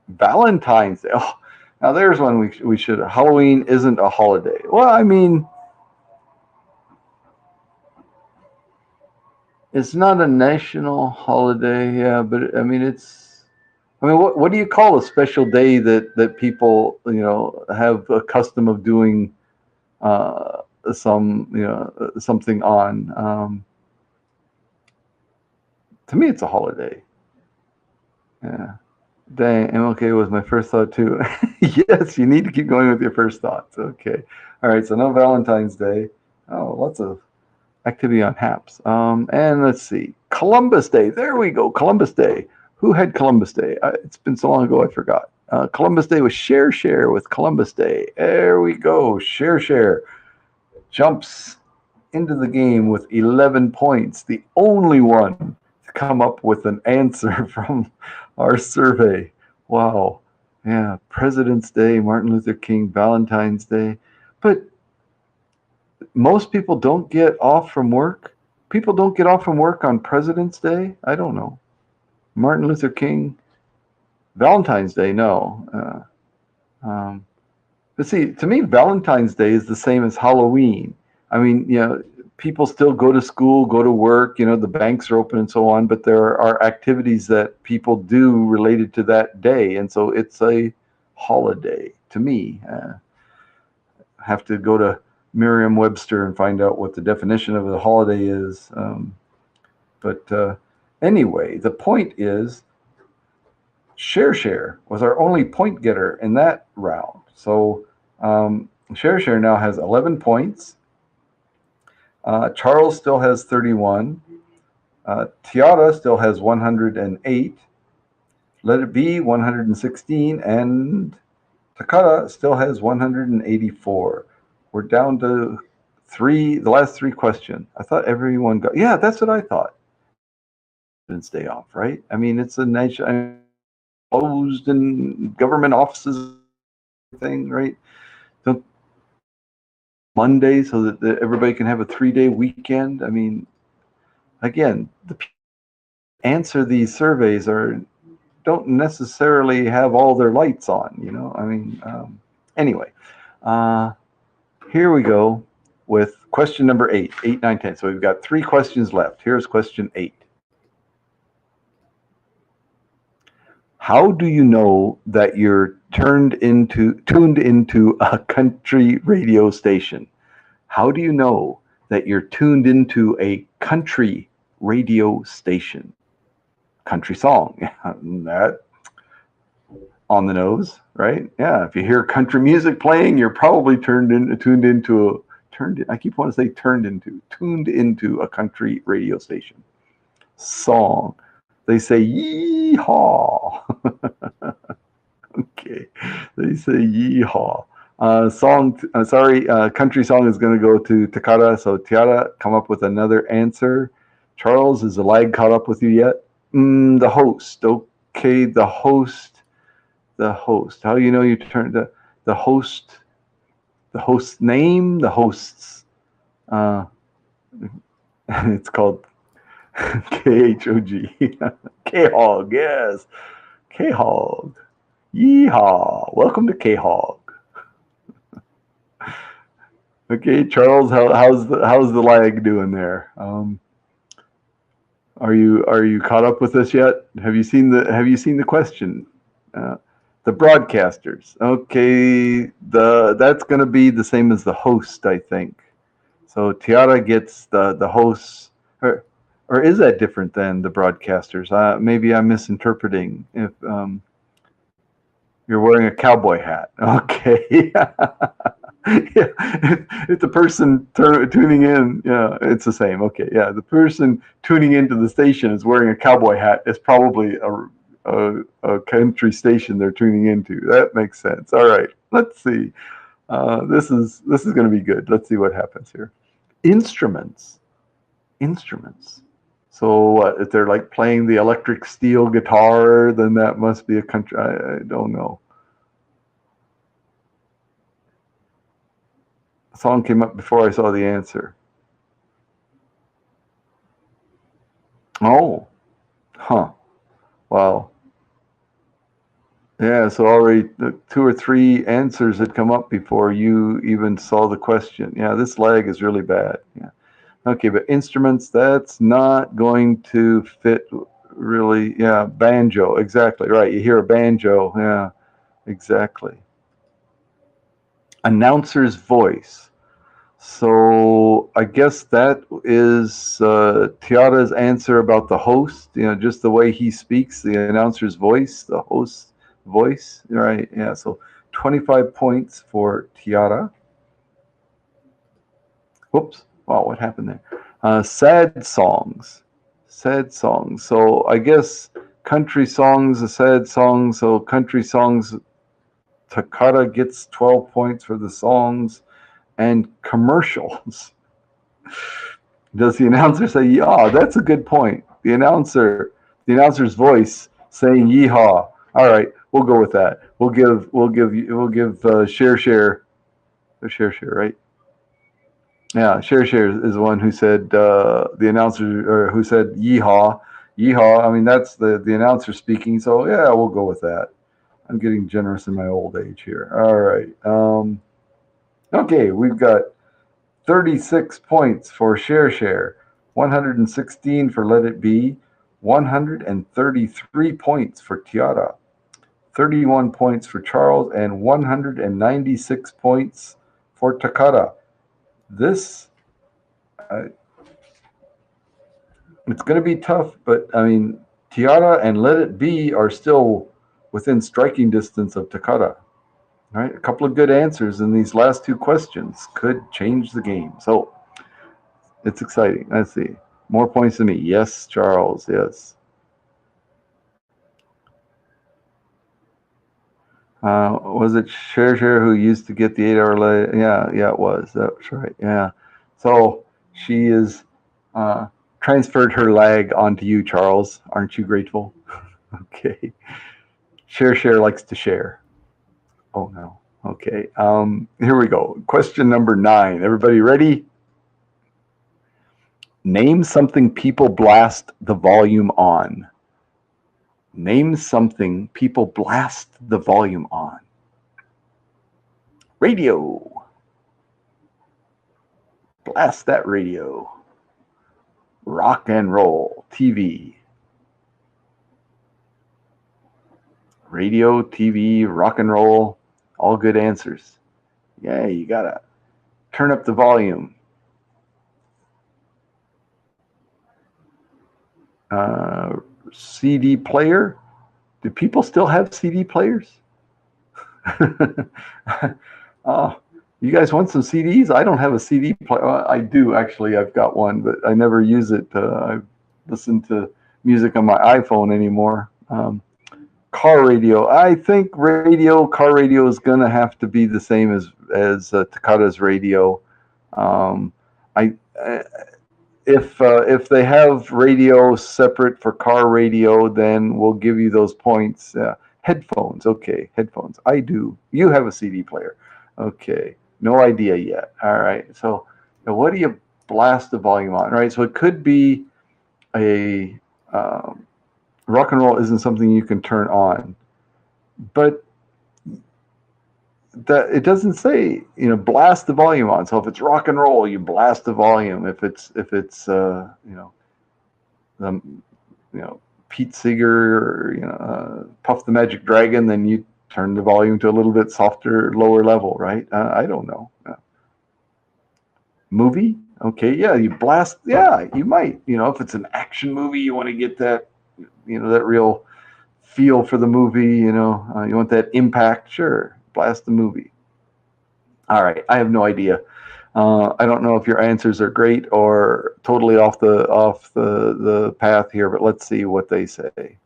Valentine's Day. Oh, now there's one we should. Halloween isn't a holiday. Well, I mean, it's not a national holiday, yeah, but I mean, what do you call a special day that people have a custom of doing something on? To me, it's a holiday. Yeah. Dang, MLK was my first thought too. Yes, you need to keep going with your first thoughts. Okay. All right. So no Valentine's Day. Oh, lots of activity on HAPS. And let's see. Columbus Day. There we go. Columbus Day. Who had Columbus Day? It's been so long ago I forgot. Columbus Day was Share with Columbus Day. There we go. Share jumps into the game with 11 points. The only one to come up with an answer from our survey. Wow. Yeah. President's Day, Martin Luther King, Valentine's Day. But most people don't get off from work. People don't get off from work on President's Day. I don't know. Martin Luther King, Valentine's Day, no. But see, to me, Valentine's Day is the same as Halloween. I mean, people still go to school, go to work, the banks are open and so on, but there are activities that people do related to that day. And so it's a holiday to me. I have to go to Merriam-Webster and find out what the definition of a holiday is. But anyway, the point is Share was our only point getter in that round. So Share now has 11 points. Charles still has 31. Tiara still has 108. Let It Be 116, and Takara still has 184. We're down to the last three questions. I thought everyone got. Yeah, that's what I thought. President's Day off, right? I mean, it's a nation closed in government offices thing, right? Don't Monday so that everybody can have a 3-day weekend. I mean, again, the people who answer these surveys don't necessarily have all their lights on, I mean, anyway, here we go with question number 8, 9, 10. So we've got 3 questions left. Here's question 8. How do you know that you're tuned into a country radio station? How do you know that you're tuned into a country radio station? Country song. That on the nose, right? Yeah. If you hear country music playing, you're probably tuned into a country radio station. Song. They say yeehaw. Okay. They say yeehaw. Country song is going to go to Takara. So Tiara, come up with another answer. Charles, is the lag caught up with you yet? The host. Okay, the host. How do you know you turned the host? The host's name. The host's. It's called KHOG. K-Hog. Yes, K-Hog. Yeehaw! Welcome to K-Hog. Okay, Charles, how's the lag doing there? Are you caught up with us yet? Have you seen the question? The broadcasters. Okay, that's going to be the same as the host, I think. So Tiara gets the hosts, or is that different than the broadcasters? Maybe I'm misinterpreting. If you're wearing a cowboy hat, okay. Yeah, if the person tuning in, yeah, it's the same. Okay, yeah, the person tuning into the station is wearing a cowboy hat. It's probably a country station they're tuning into. That makes sense. All right, let's see. This is going to be good. Let's see what happens here. Instruments. So if they're like playing the electric steel guitar, then that must be a country. I don't know. The song came up before I saw the answer. Oh, huh. Wow. Yeah, so already 2 or 3 answers had come up before you even saw the question. Yeah, this lag is really bad. Yeah. Okay, but instruments, that's not going to fit really. Yeah, banjo, exactly right. You hear a banjo. Yeah, exactly. Announcer's voice. So I guess that is Tiara's answer about the host. Just the way he speaks, the announcer's voice, the host's voice. Right? Yeah. So 25 points for Tiara. Whoops. Wow, what happened there? Sad songs. So I guess country songs, a sad song. So country songs, Takata gets 12 points for the songs. And commercials. Does the announcer say "yeehaw"? That's a good point. The announcer's voice saying "yeehaw." All right, we'll go with that. We'll give share, right? Yeah, share is the one who said the announcer, or who said "yeehaw." I mean, that's the announcer speaking. So yeah, we'll go with that. I'm getting generous in my old age here. All right. Okay, we've got 36 points for Share, 116 for Let It Be, 133 points for Tiara, 31 points for Charles, and 196 points for Takata. This, it's going to be tough, but I mean, Tiara and Let It Be are still within striking distance of Takata. All right, a couple of good answers in these last 2 questions could change the game. So it's exciting. Let's see. More points than me. Yes, Charles. Yes. Was it Share who used to get the 8-hour lag? Yeah, it was. That's right. Yeah. So she is transferred her lag onto you, Charles. Aren't you grateful? Okay. Share likes to share. Oh no. Okay. Here we go. Question number 9. Everybody ready? Name something people blast the volume on. Name something people blast the volume on. Radio. Blast that radio. Rock and roll. TV. Radio, TV, rock and roll. All good answers. Yeah, you gotta turn up the volume. CD player. Do people still have CD players? You guys want some CDs? I don't have a CD player. I do actually. I've got one, but I never use it. I listen to music on my iPhone anymore. Car radio. I think car radio is going to have to be the same as Takata's radio. If they have radio separate for car radio, then we'll give you those points. Headphones. Okay, headphones. I do. You have a CD player. Okay, no idea yet. All right. So what do you blast the volume on? Right. So it could be a rock and roll isn't something you can turn on, but that it doesn't say, blast the volume on. So if it's rock and roll, you blast the volume. If it's Pete Seeger or Puff the Magic Dragon, then you turn the volume to a little bit softer, lower level, right? I don't know. Movie? Okay, yeah, you blast. Yeah, you might. If it's an action movie, you want to get that, that real feel for the movie. You want that impact. Sure, blast the movie. All right, I have no idea. I don't know if your answers are great or totally off the path here, but let's see what they say.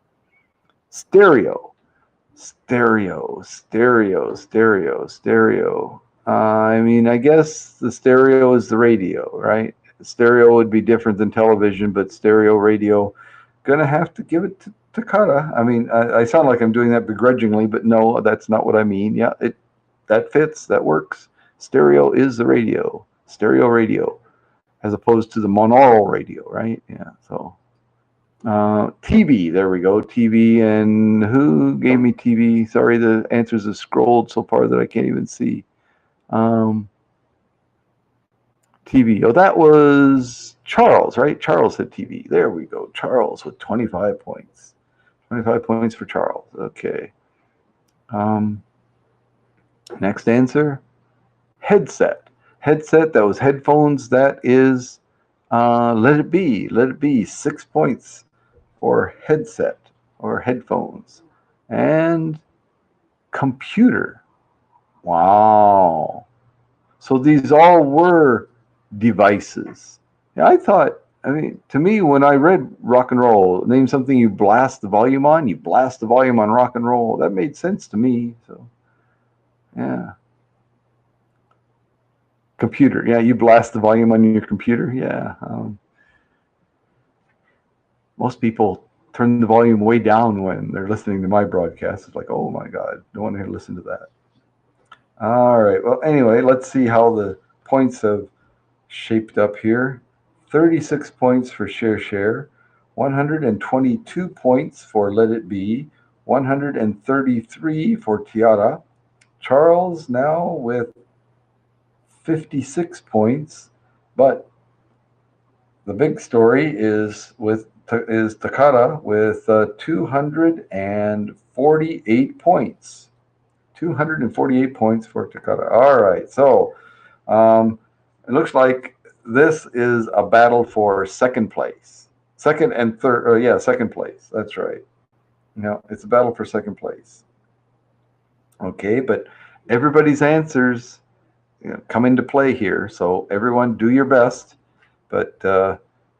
Stereo. I guess the stereo is the radio, right? Stereo would be different than television, but stereo radio, gonna have to give it to Takata. I sound like I'm doing that begrudgingly, but no, that's not what I mean. Yeah, that fits, that works. Stereo is the radio, stereo radio, as opposed to the monaural radio, right? Yeah, so TV, there we go, TV, and who gave me TV? Sorry, the answers have scrolled so far that I can't even see. TV, that was Charles, right? Charles said TV. There we go, Charles with 25 points. 25 points for Charles, okay. Next answer, headset. That was headphones. That is Let It Be. 6 points for headset or headphones. And computer. Wow. So these all were devices. I thought, to me, when I read rock and roll, name something you blast the volume on, you blast the volume on rock and roll. That made sense to me. So, yeah. Computer. Yeah, you blast the volume on your computer. Yeah. Most people turn the volume way down when they're listening to my broadcast. It's like, oh my God, don't want to listen to that. All right. Well, anyway, let's see how the points have shaped up here. 36 points for Share, 122 points for Let It Be, 133 for Tiara. Charles now with 56 points, but the big story is Takata with 248 points. 248 points for Takata. All right, so it looks like this is a battle for second place. Second and third, second place. That's right. It's a battle for second place. Okay, but everybody's answers come into play here, so everyone do your best. But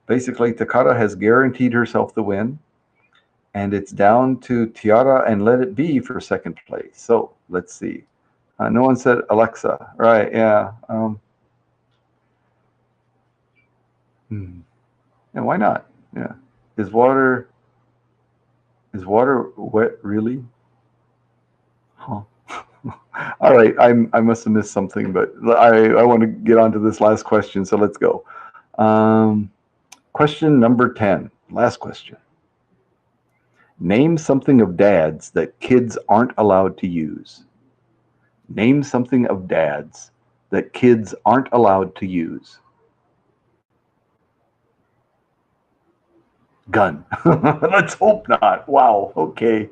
basically, Takata has guaranteed herself the win, and it's down to Tiara and Let It Be for second place. So let's see. No one said Alexa, right? Yeah. Yeah, why not? Yeah. Is water wet, really? Huh. All right, I must have missed something, but I want to get on to this last question, so let's go. Question number 10, last question. Name something of dads that kids aren't allowed to use. Name something of dads that kids aren't allowed to use. Gun. Let's hope not. Wow, okay.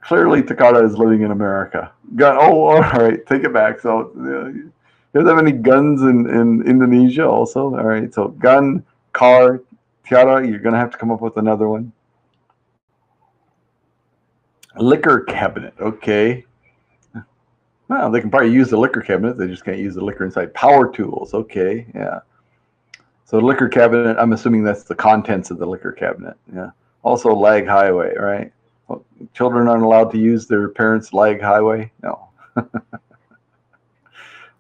Clearly Takata is living in America. Gun. Oh, all right, take it back. So, you don't have any guns in Indonesia also? All right, so gun, car, Tiara, you're going to have to come up with another one. Liquor cabinet, okay. Well, they can probably use the liquor cabinet. They just can't use the liquor inside. Power tools, okay, yeah. So liquor cabinet, I'm assuming that's the contents of the liquor cabinet, yeah. Also lag highway, right? Well, children aren't allowed to use their parents' lag highway? No.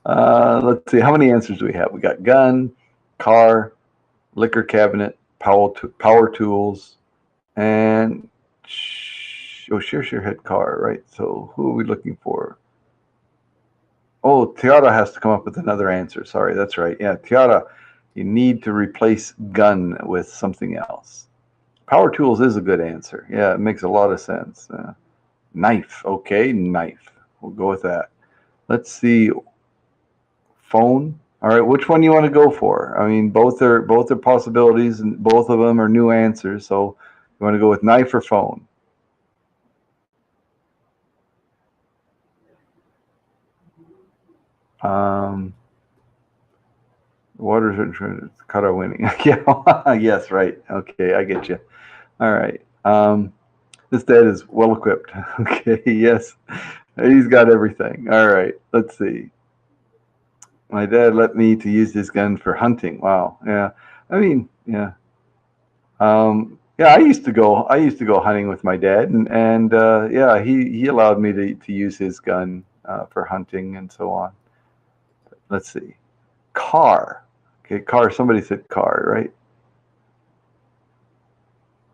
Let's see, how many answers do we have? We got gun, car, liquor cabinet, power tools, and Share had car, right? So who are we looking for? Oh, Tiara has to come up with another answer. Sorry, that's right. Yeah, Tiara, you need to replace gun with something else. Power tools is a good answer. Yeah, it makes a lot of sense. Knife. Okay, knife. We'll go with that. Let's see. Phone. All right, which one do you want to go for? I mean, both are possibilities, and both of them are new answers. So, you want to go with knife or phone? Waters are cut our winning. Yeah, yes, right. Okay, I get you. All right. This dad is well equipped. Okay, yes, he's got everything. All right, let's see. My dad let me to use his gun for hunting. Wow. Yeah. I mean, yeah. Yeah, I used to go hunting with my dad, and yeah, he allowed me to use his gun for hunting and so on. Let's see. Car. Okay, car. Somebody said car, right?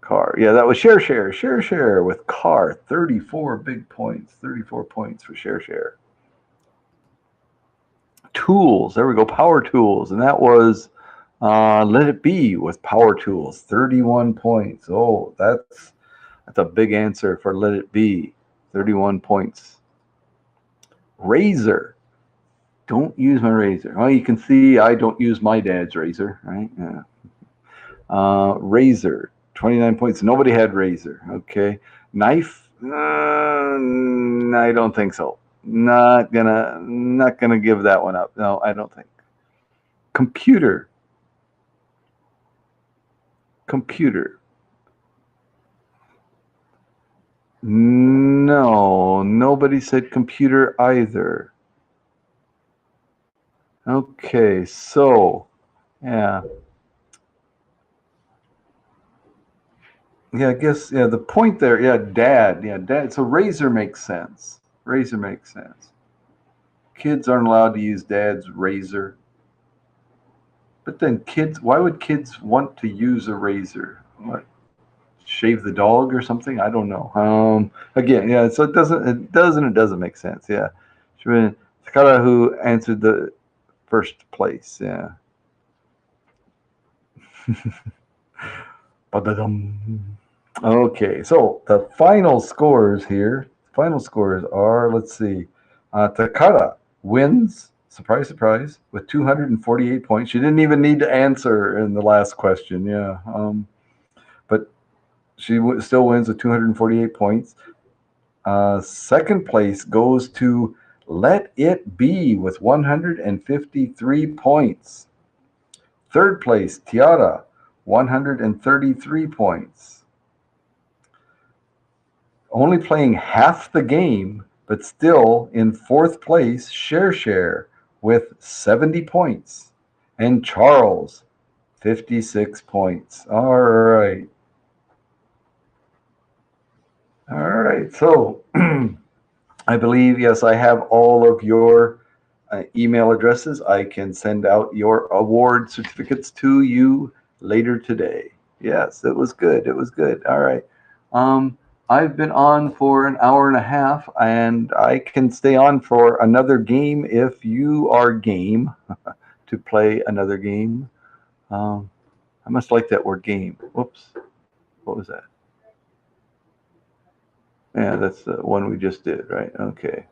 Car. Yeah, that was share with car. 34 big points. 34 points for share. Tools. There we go. Power tools, and that was Let It Be with power tools. 31 points. Oh, that's a big answer for Let It Be. 31 points. Razor. Don't use my razor. Well, you can see I don't use my dad's razor, right? Yeah. Razor. 29 points. Nobody had razor. Okay. Knife. I don't think so. Not gonna give that one up. No, I don't think. Computer. No, nobody said computer either. Okay, so yeah. Yeah, I guess the point there, dad. So razor makes sense. Kids aren't allowed to use dad's razor. But then why would kids want to use a razor? What? Shave the dog or something? I don't know. Again, yeah, so it doesn't make sense. Yeah. Takara who answered the first place, yeah. Okay, so the final scores are, let's see, Takara wins, surprise, with 248 points. She didn't even need to answer in the last question, yeah. But she still wins with 248 points. Second place goes to Let It Be with 153 points. Third place, Tiara, 133 points. Only playing half the game, but still in fourth place, Share with 70 points. And Charles, 56 points. All right. So I believe, yes, I have all of your email addresses. I can send out your award certificates to you later today. Yes, it was good. All right. I've been on for an hour and a half, and I can stay on for another game if you are game to play another game. I must like that word game. Whoops. What was that? Yeah, that's the one we just did, right? Okay.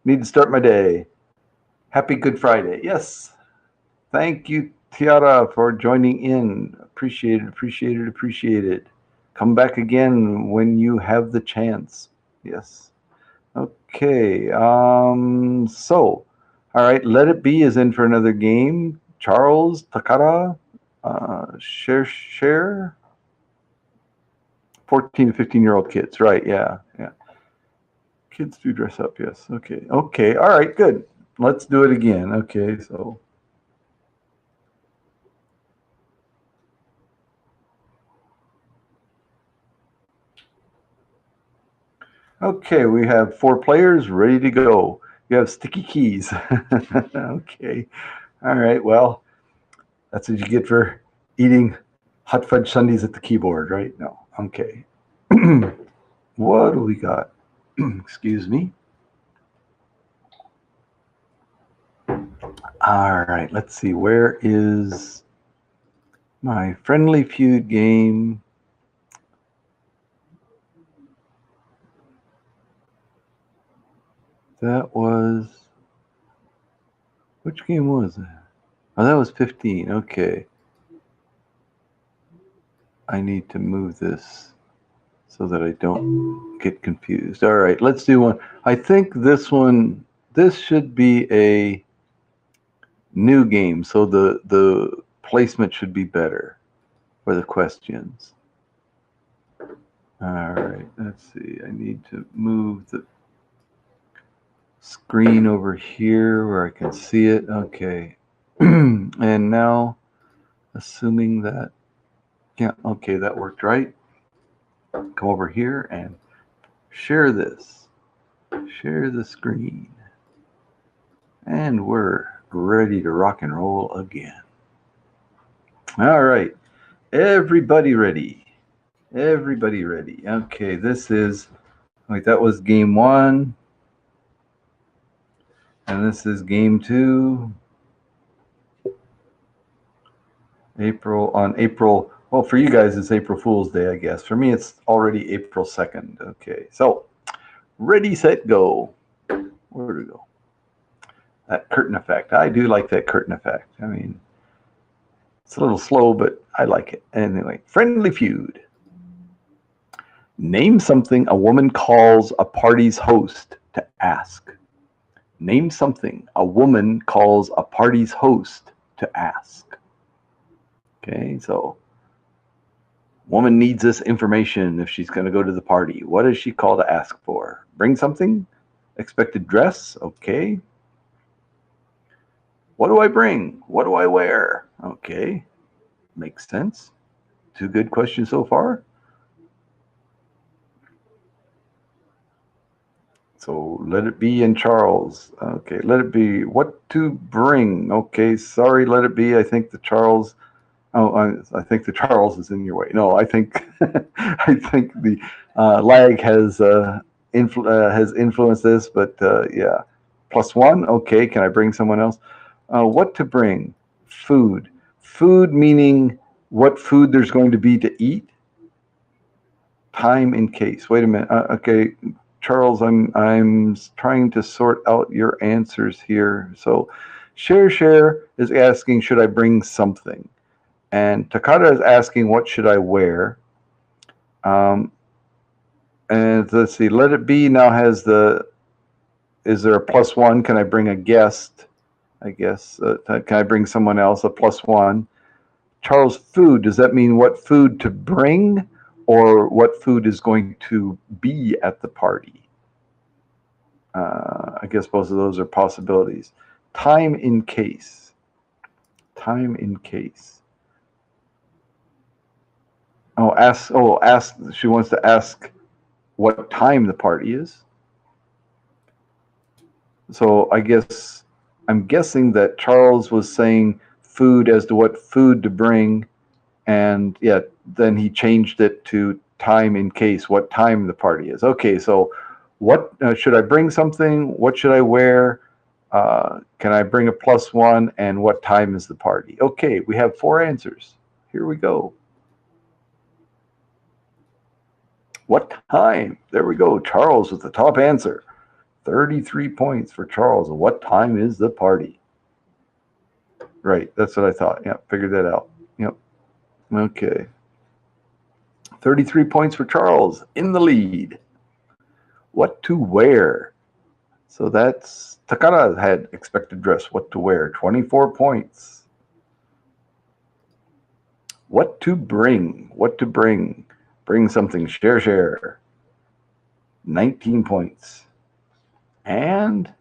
Need to start my day. Happy Good Friday. Yes. Thank you, Tiara, for joining in. Appreciate it. Come back again when you have the chance. Yes. Okay. So, all right. Let It Be is in for another game. Charles, Takara, share. 14 to 15-year-old kids, right? Yeah. Kids do dress up, yes. Okay. All right, good. Let's do it again. Okay, so. Okay, we have 4 players ready to go. You have sticky keys. Okay. All right, well, that's what you get for eating hot fudge sundaes at the keyboard, right? No. Okay. What do we got? Excuse me. All right, let's see. Where is my Friendly Feud game? That was, which game was that? Oh, that was 15. Okay. I need to move this so that I don't get confused. All right, let's do one. I think this should be a new game, so the placement should be better for the questions. All right, let's see. I need to move the screen over here where I can see it. Okay. And now, assuming that, yeah, okay, that worked right. Come over here and share this. Share the screen. And we're ready to rock and roll again. All right. Everybody ready? Everybody ready? Okay, this is, like, that was game 1. And this is game 2. April, well, for you guys, it's April Fool's Day, I guess. For me, it's already April 2nd. Okay, so ready, set, go. Where do we go? That curtain effect. I do like that curtain effect. I mean, it's a little slow, but I like it. Anyway, Friendly Feud. Name something a woman calls a party's host to ask. Name something a woman calls a party's host to ask. Okay, so woman needs this information if she's going to go to the party. What does she call to ask for? Bring something? Expected dress? Okay. What do I bring? What do I wear? Okay, makes sense. 2 good questions so far. So let it be in Charles. Okay, let it be. What to bring? Okay, sorry, let it be. I think the Charles. Oh, I think the Charles is in your way. No, I think I think the lag has influenced this, but yeah. +1. Okay, can I bring someone else? What to bring? Food. Food meaning what food there's going to be to eat. Time in case. Wait a minute. Okay, Charles, I'm trying to sort out your answers here. So, Share is asking, should I bring something? And Takata is asking, what should I wear? And let's see, Let It Be now has is there a +1? Can I bring a guest? I guess, can I bring someone else? A +1. Charles, food, does that mean what food to bring or what food is going to be at the party? I guess both of those are possibilities. Time in case. Time in case. Ask. She wants to ask what time the party is. So I'm guessing that Charles was saying food as to what food to bring, and yeah, then he changed it to time in case, what time the party is. Okay, so what should I bring something? What should I wear? Can I bring a +1? And what time is the party? Okay, we have 4 answers. Here we go. What time? There we go. Charles with the top answer. 33 points for Charles. What time is the party? Right, that's what I thought. Yeah, figured that out. Yep. Okay. 33 points for Charles, in the lead. What to wear? So that's Takara had expected dress. What to wear? 24 points. What to bring? What to bring? Bring something. Share. 19 points. And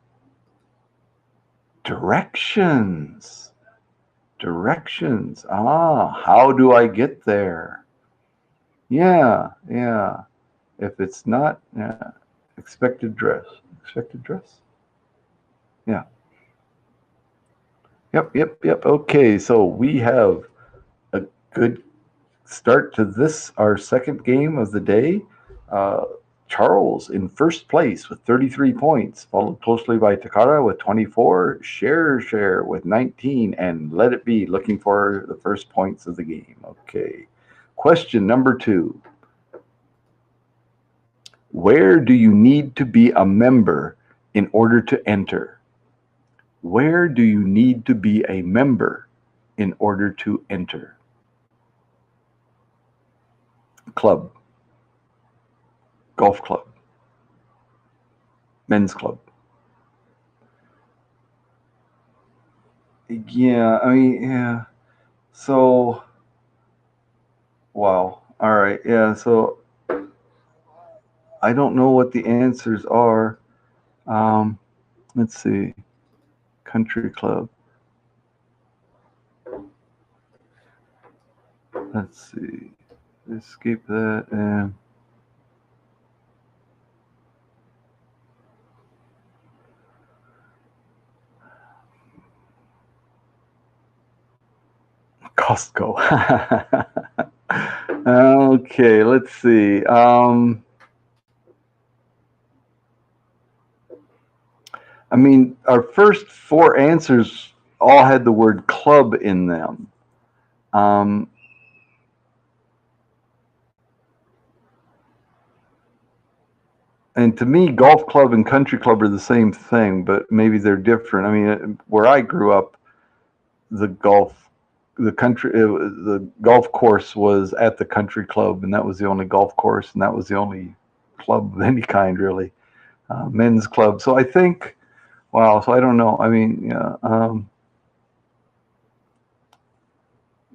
directions. Directions. How do I get there? Yeah. If it's not expected dress. Expected dress? Yeah. Yep. Okay, so we have a good start to this, our second game of the day. Charles in first place with 33 points, followed closely by Takara with 24, Share with 19, and Let It Be looking for the first points of the game. Okay. Question number 2. Where do you need to be a member in order to enter? Where do you need to be a member in order to enter? Club, golf club, men's club. Yeah, I mean, yeah. So, wow. All right. Yeah. So, I don't know what the answers are. Let's see. Country club. Let's see. Escape that and Costco. Okay, let's see. I mean, our first four answers all had the word club in them. And to me, golf club and country club are the same thing, but maybe they're different. I mean, where I grew up, the golf course was at the country club, and that was the only golf course, and that was the only club of any kind, really, men's club. So I think, wow. So I don't know. I mean, yeah,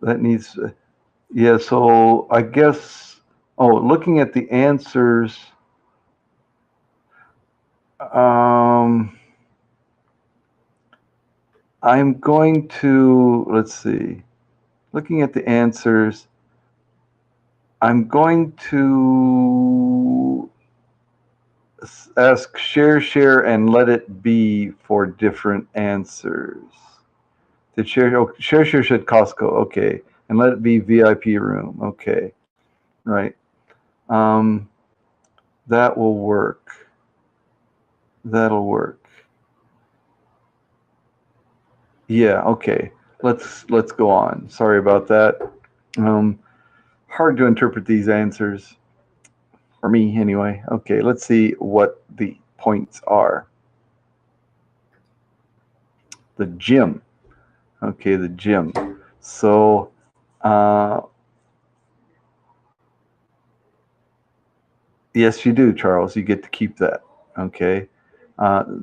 that needs, yeah. So I guess, looking at the answers, I'm going to, let's see, looking at the answers, I'm going to ask share, and let it be for different answers. Did share said Costco, okay. And let it be VIP room, okay. Right. That will work. That'll work. Yeah, okay. Let's go on. Sorry about that. Hard to interpret these answers. For me, anyway. Okay, let's see what the points are. The gym. Okay, the gym. So, yes, you do, Charles. You get to keep that. Okay.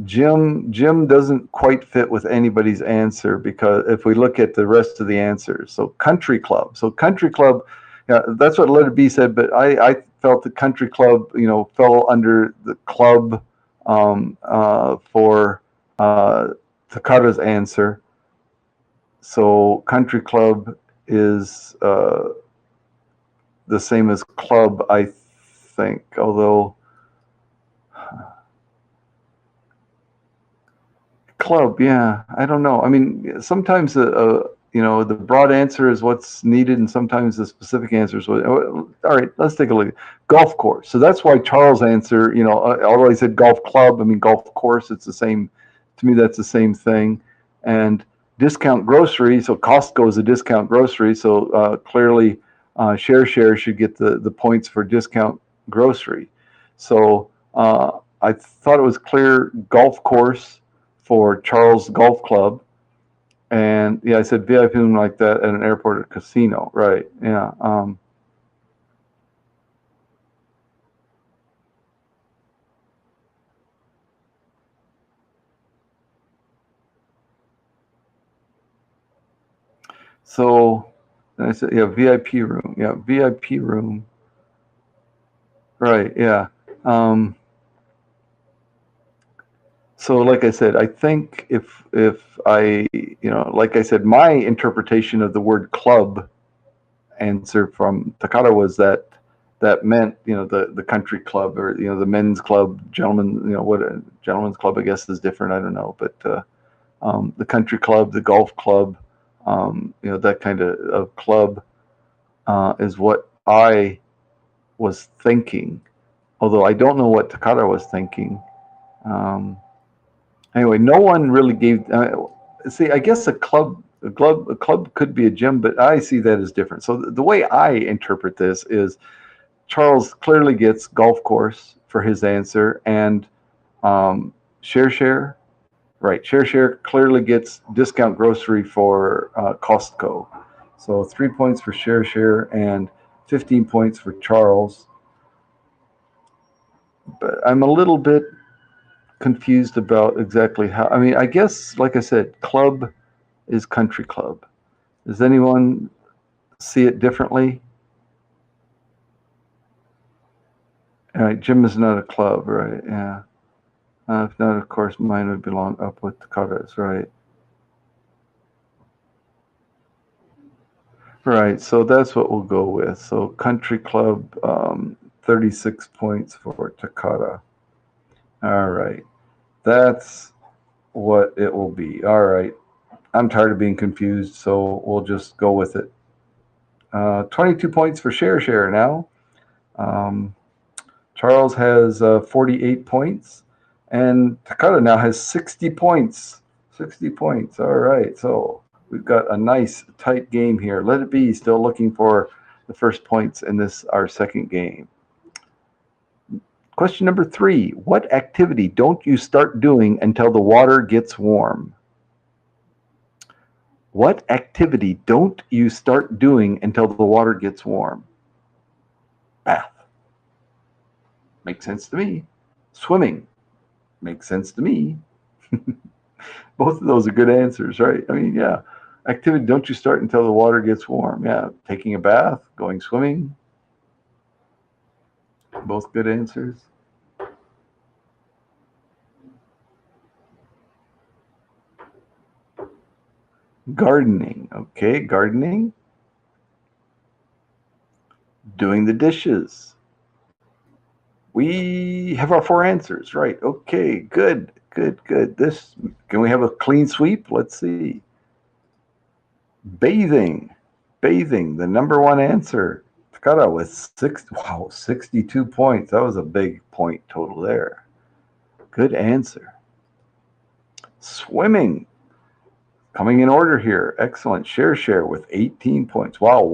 Gym doesn't quite fit with anybody's answer, because if we look at the rest of the answers, so country club. So country club, that's what Let It Be said, but I felt the country club, fell under the club for Takara's answer. So country club is the same as club, I think, although club, yeah, I don't know. I mean, sometimes the broad answer is what's needed, and sometimes the specific answer is what. All right, let's take a look. Golf course. So that's why Charles' answer, although he said golf club, I mean golf course. It's the same. To me, that's the same thing. And discount grocery. So Costco is a discount grocery. So clearly, share should get the points for discount grocery. So I thought it was clear. Golf course for Charles Golf Club. And yeah, I said VIP room like that at an airport or casino, right? Yeah. So I said, yeah, VIP room. Yeah, VIP room. Right. Yeah. So like I said, I think if I, like I said, my interpretation of the word club answer from Takara was that meant, the country club, or, the men's club, gentlemen, what a gentleman's club, I guess, is different. I don't know. But the country club, the golf club, that kind of club is what I was thinking. Although I don't know what Takara was thinking. Anyway, no one really gave. See, I guess a club could be a gym, but I see that as different. So the way I interpret this is, Charles clearly gets golf course for his answer, and Share. Right. Share clearly gets discount grocery for Costco. So 3 points for Share and 15 points for Charles. But I'm a little bit confused about exactly how. I mean, I guess, like I said, club is country club. Does anyone see it differently? All right, Jim is not a club, right? Yeah. If not, of course, mine would belong up with Takata's, right? Right, so that's what we'll go with. So country club, 36 points for Takata. All right, that's what it will be. All right, I'm tired of being confused, so we'll just go with it. 22 points for Share now. Charles has 48 points, and Takata now has 60 points. 60 points. All right, so we've got a nice tight game here. Let It Be still looking for the first points in this, our second game. Question number 3. What activity don't you start doing until the water gets warm? What activity don't you start doing until the water gets warm? Bath. Makes sense to me. Swimming. Makes sense to me. Both of those are good answers, right? I mean, yeah. Activity don't you start until the water gets warm. Yeah. Taking a bath, going swimming. Both good answers. Gardening. Okay, gardening. Doing the dishes. We have our 4 answers, right? Okay, good. This, can we have a clean sweep? Let's see. Bathing, the number 1 answer. Takata with 62 points. That was a big point total there. Good answer. Swimming, coming in order here. Excellent. Share with 18 points. Wow,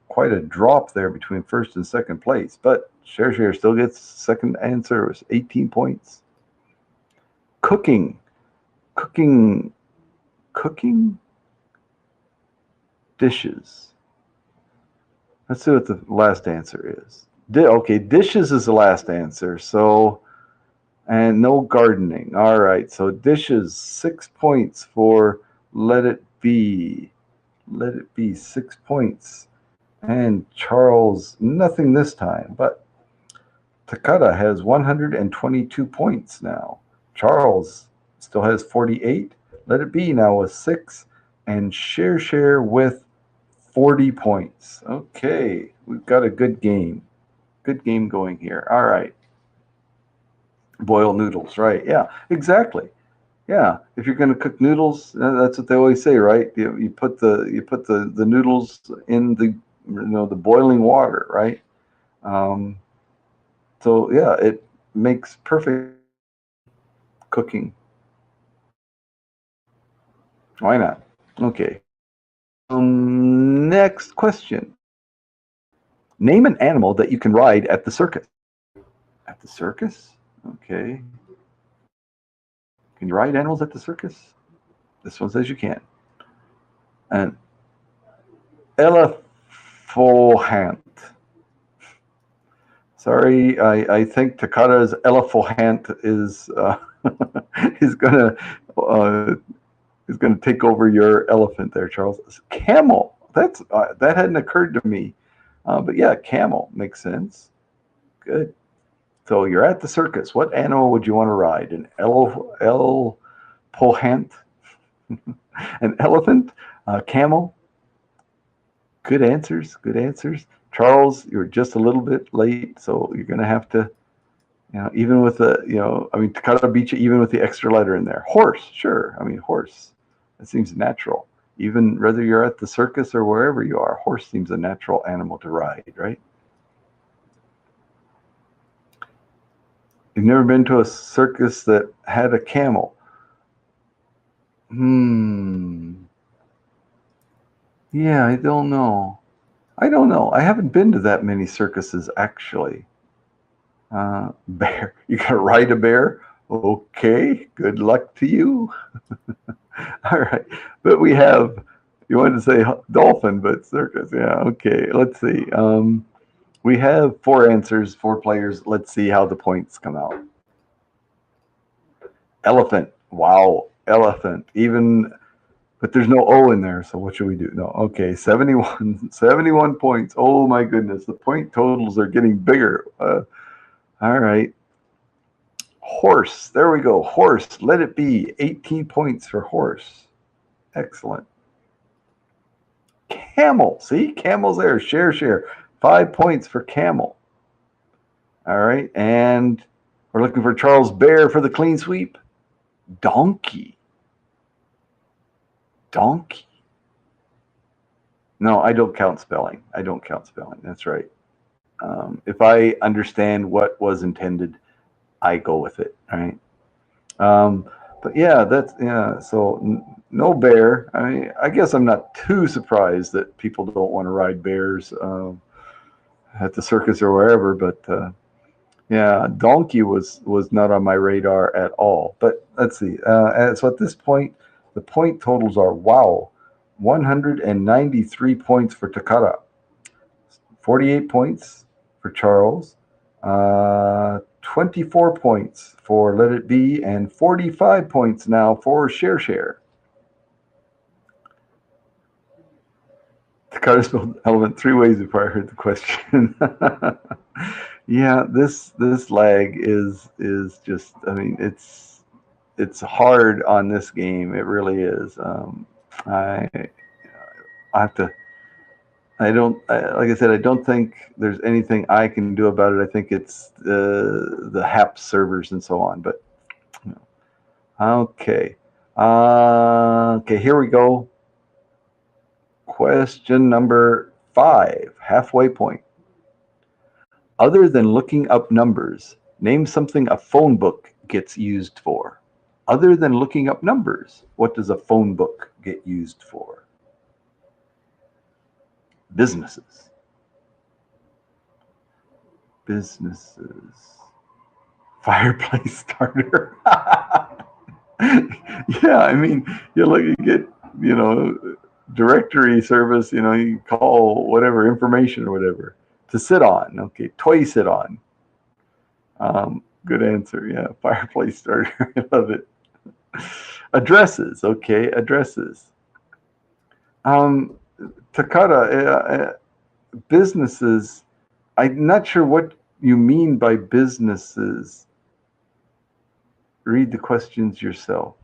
quite a drop there between first and second place. But Share still gets second answer was 18 points. Cooking. Dishes. Let's see what the last answer is. Okay, dishes is the last answer. So, and no gardening. All right, so dishes, 6 points for Let It Be. 6 points. And Charles, nothing this time, but Takata has 122 points now. Charles still has 48. Let It Be now with 6. And Share with 40 points. Okay, we've got a good game. Good game going here. All right. Boil noodles, right? Yeah, exactly. Yeah, if you're going to cook noodles, that's what they always say, right? You put the noodles in the the boiling water, right? So yeah, it makes perfect cooking. Why not? Okay. Next question. Name an animal that you can ride at the circus. At the circus? Okay. Can you ride animals at the circus? This one says you can. An elephant. Sorry, I think Takata's elephant is is gonna take over your elephant there, Charles. Camel. That's that hadn't occurred to me, but yeah, camel makes sense. Good. So you're at the circus. What animal would you want to ride? An elephant, an elephant, camel. Good answers. Charles, you're just a little bit late, so you're going to have to, even with the, I mean, Takata beat you even with the extra letter in there. Horse, sure. I mean, horse. That seems natural. Even whether you're at the circus or wherever you are, horse seems a natural animal to ride, right? You've never been to a circus that had a camel. Yeah, I don't know. I haven't been to that many circuses, actually. Bear. You gotta ride a bear? Okay, good luck to you. All right, but we have, you wanted to say dolphin, but circus, yeah, okay, let's see. We have 4 answers, 4 players. Let's see how the points come out. Elephant, wow, elephant, even, but there's no O in there, so what should we do? No, okay, 71 points. Oh my goodness, the point totals are getting bigger. All right. Horse, there we go. Horse, let it be. 18 points for horse. Excellent. Camel, see, camel's there. Share. 5 points for camel. All right, and we're looking for Charles Bear for the clean sweep. Donkey. No, I don't count spelling. That's right. If I understand what was intended, I go with it, right? But yeah, so no bear. I guess I'm not too surprised that people don't want to ride bears at the circus or wherever, but yeah, donkey was not on my radar at all. But let's see. So at this point, the point totals are, wow, 193 points for Takara, 48 points for Charles, 24 points for Let It Be, and 45 points now for Share. Takara spelled element 3 ways before I heard the question. Yeah, this lag is just, I mean, it's hard on this game. It really is. I have to. Like I said, I don't think there's anything I can do about it. I think it's the HAP servers and so on. But okay, okay, here we go. Question number 5, halfway point. Other than looking up numbers, name something a phone book gets used for. Other than looking up numbers, what does a phone book get used for? Businesses. Fireplace starter. Yeah, I mean, you get, directory service, you call whatever information or whatever to sit on. Okay, toy sit on. Good answer. Yeah, fireplace starter. I love it. Addresses. Okay, addresses. Takara, businesses. I'm not sure what you mean by businesses. Read the questions yourself.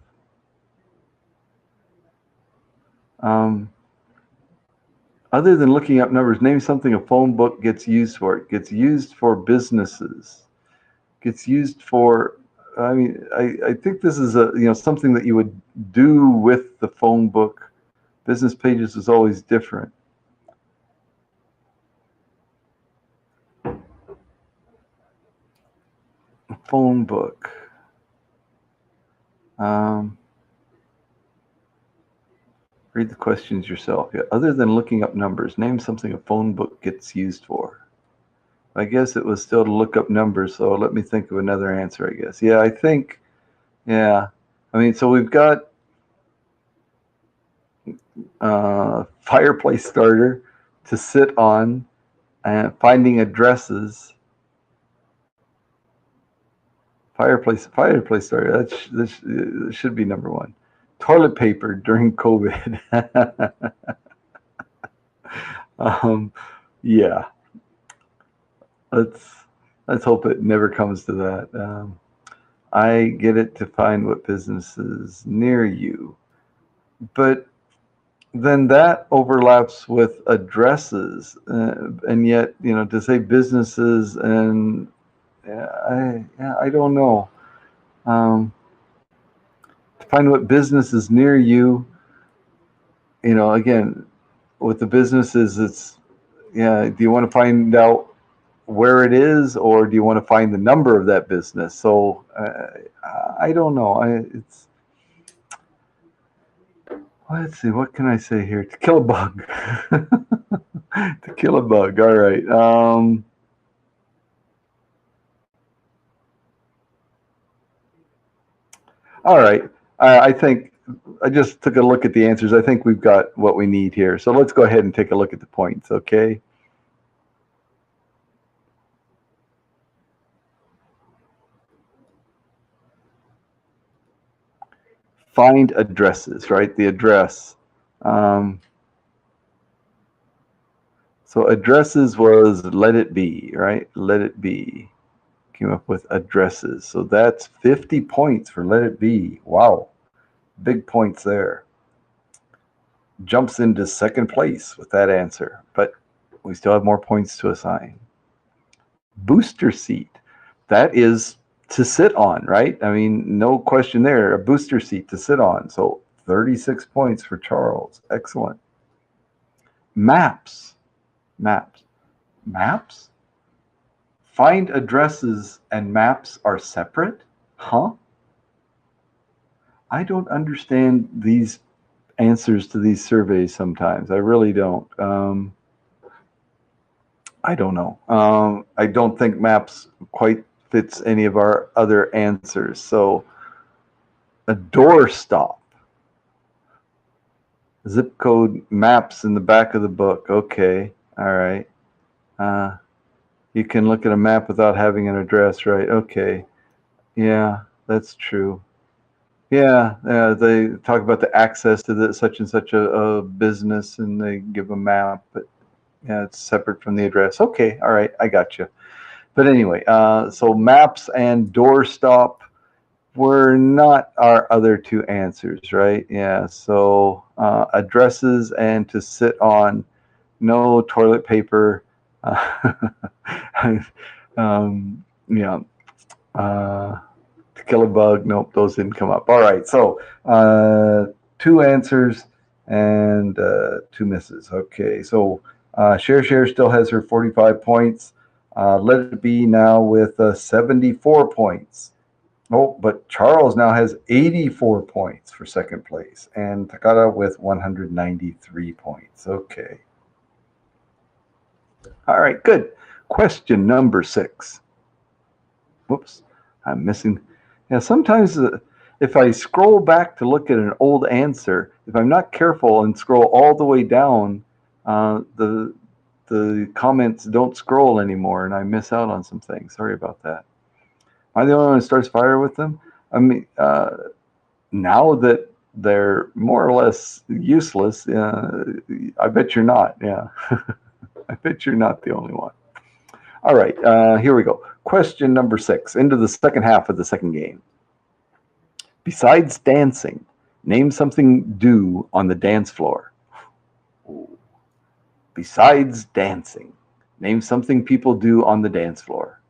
Other than looking up numbers, name something a phone book gets used for. It gets used for businesses. Gets used for. I mean, I think this is something that you would do with the phone book. Business pages is always different. Phone book. Read the questions yourself. Yeah. Other than looking up numbers, name something a phone book gets used for. I guess it was still to look up numbers, so let me think of another answer, I guess. Yeah, I think, yeah. I mean, so we've got fireplace starter to sit on, and finding addresses. Fireplace starter, this should be number 1. Toilet paper during COVID. Yeah. Let's hope it never comes to that. I get it to find what businesses near you, but then that overlaps with addresses, and yet to say businesses, and I don't know. To find what business is near you, again, with the businesses, it's do you want to find out where it is, or do you want to find the number of that business? So I don't know. Let's see, what can I say here? To kill a bug. To kill a bug. All right. All right. I think I just took a look at the answers. I think we've got what we need here. So let's go ahead and take a look at the points, okay? Find addresses, right? The address. So addresses was let it be, right? Let it be. Came up with addresses. So that's 50 points for let it be. Wow. Big points there. Jumps into second place with that answer, but we still have more points to assign. Booster seat. That is to sit on, right? I mean, no question there. A booster seat to sit on. So 36 points for Charles. Excellent. Maps. Maps. Maps? Find addresses and maps are separate? Huh? I don't understand these answers to these surveys sometimes. I really don't. I don't know. I don't think maps quite fits any of our other answers. So a doorstop. Zip code maps in the back of the book. Okay. All right. You can look at a map without having an address, right? Okay. Yeah, that's true. Yeah, they talk about the access to the such and such a business, and they give a map, but yeah, it's separate from the address. Okay, all right, I got you. But anyway, so maps and doorstop were not our other two answers, right? Yeah, so addresses and to sit on, no toilet paper. Yeah. To kill a bug, nope, those didn't come up. All right, so 2 answers and 2 misses. Okay, so Share still has her 45 points. Let it be now with 74 points. Oh, but Charles now has 84 points for second place, and Takada with 193 points. Okay. All right, good. Question number 6. Whoops, I'm missing. Yeah, sometimes if I scroll back to look at an old answer, if I'm not careful and scroll all the way down, the comments don't scroll anymore, and I miss out on some things. Sorry about that. Am I the only one who starts fire with them? I mean, now that they're more or less useless, I bet you're not. Yeah, I bet you're not the only one. All right, here we go. Question number 6, into the second half of the second game. Besides dancing, name something do on the dance floor. Ooh. Besides dancing, name something people do on the dance floor.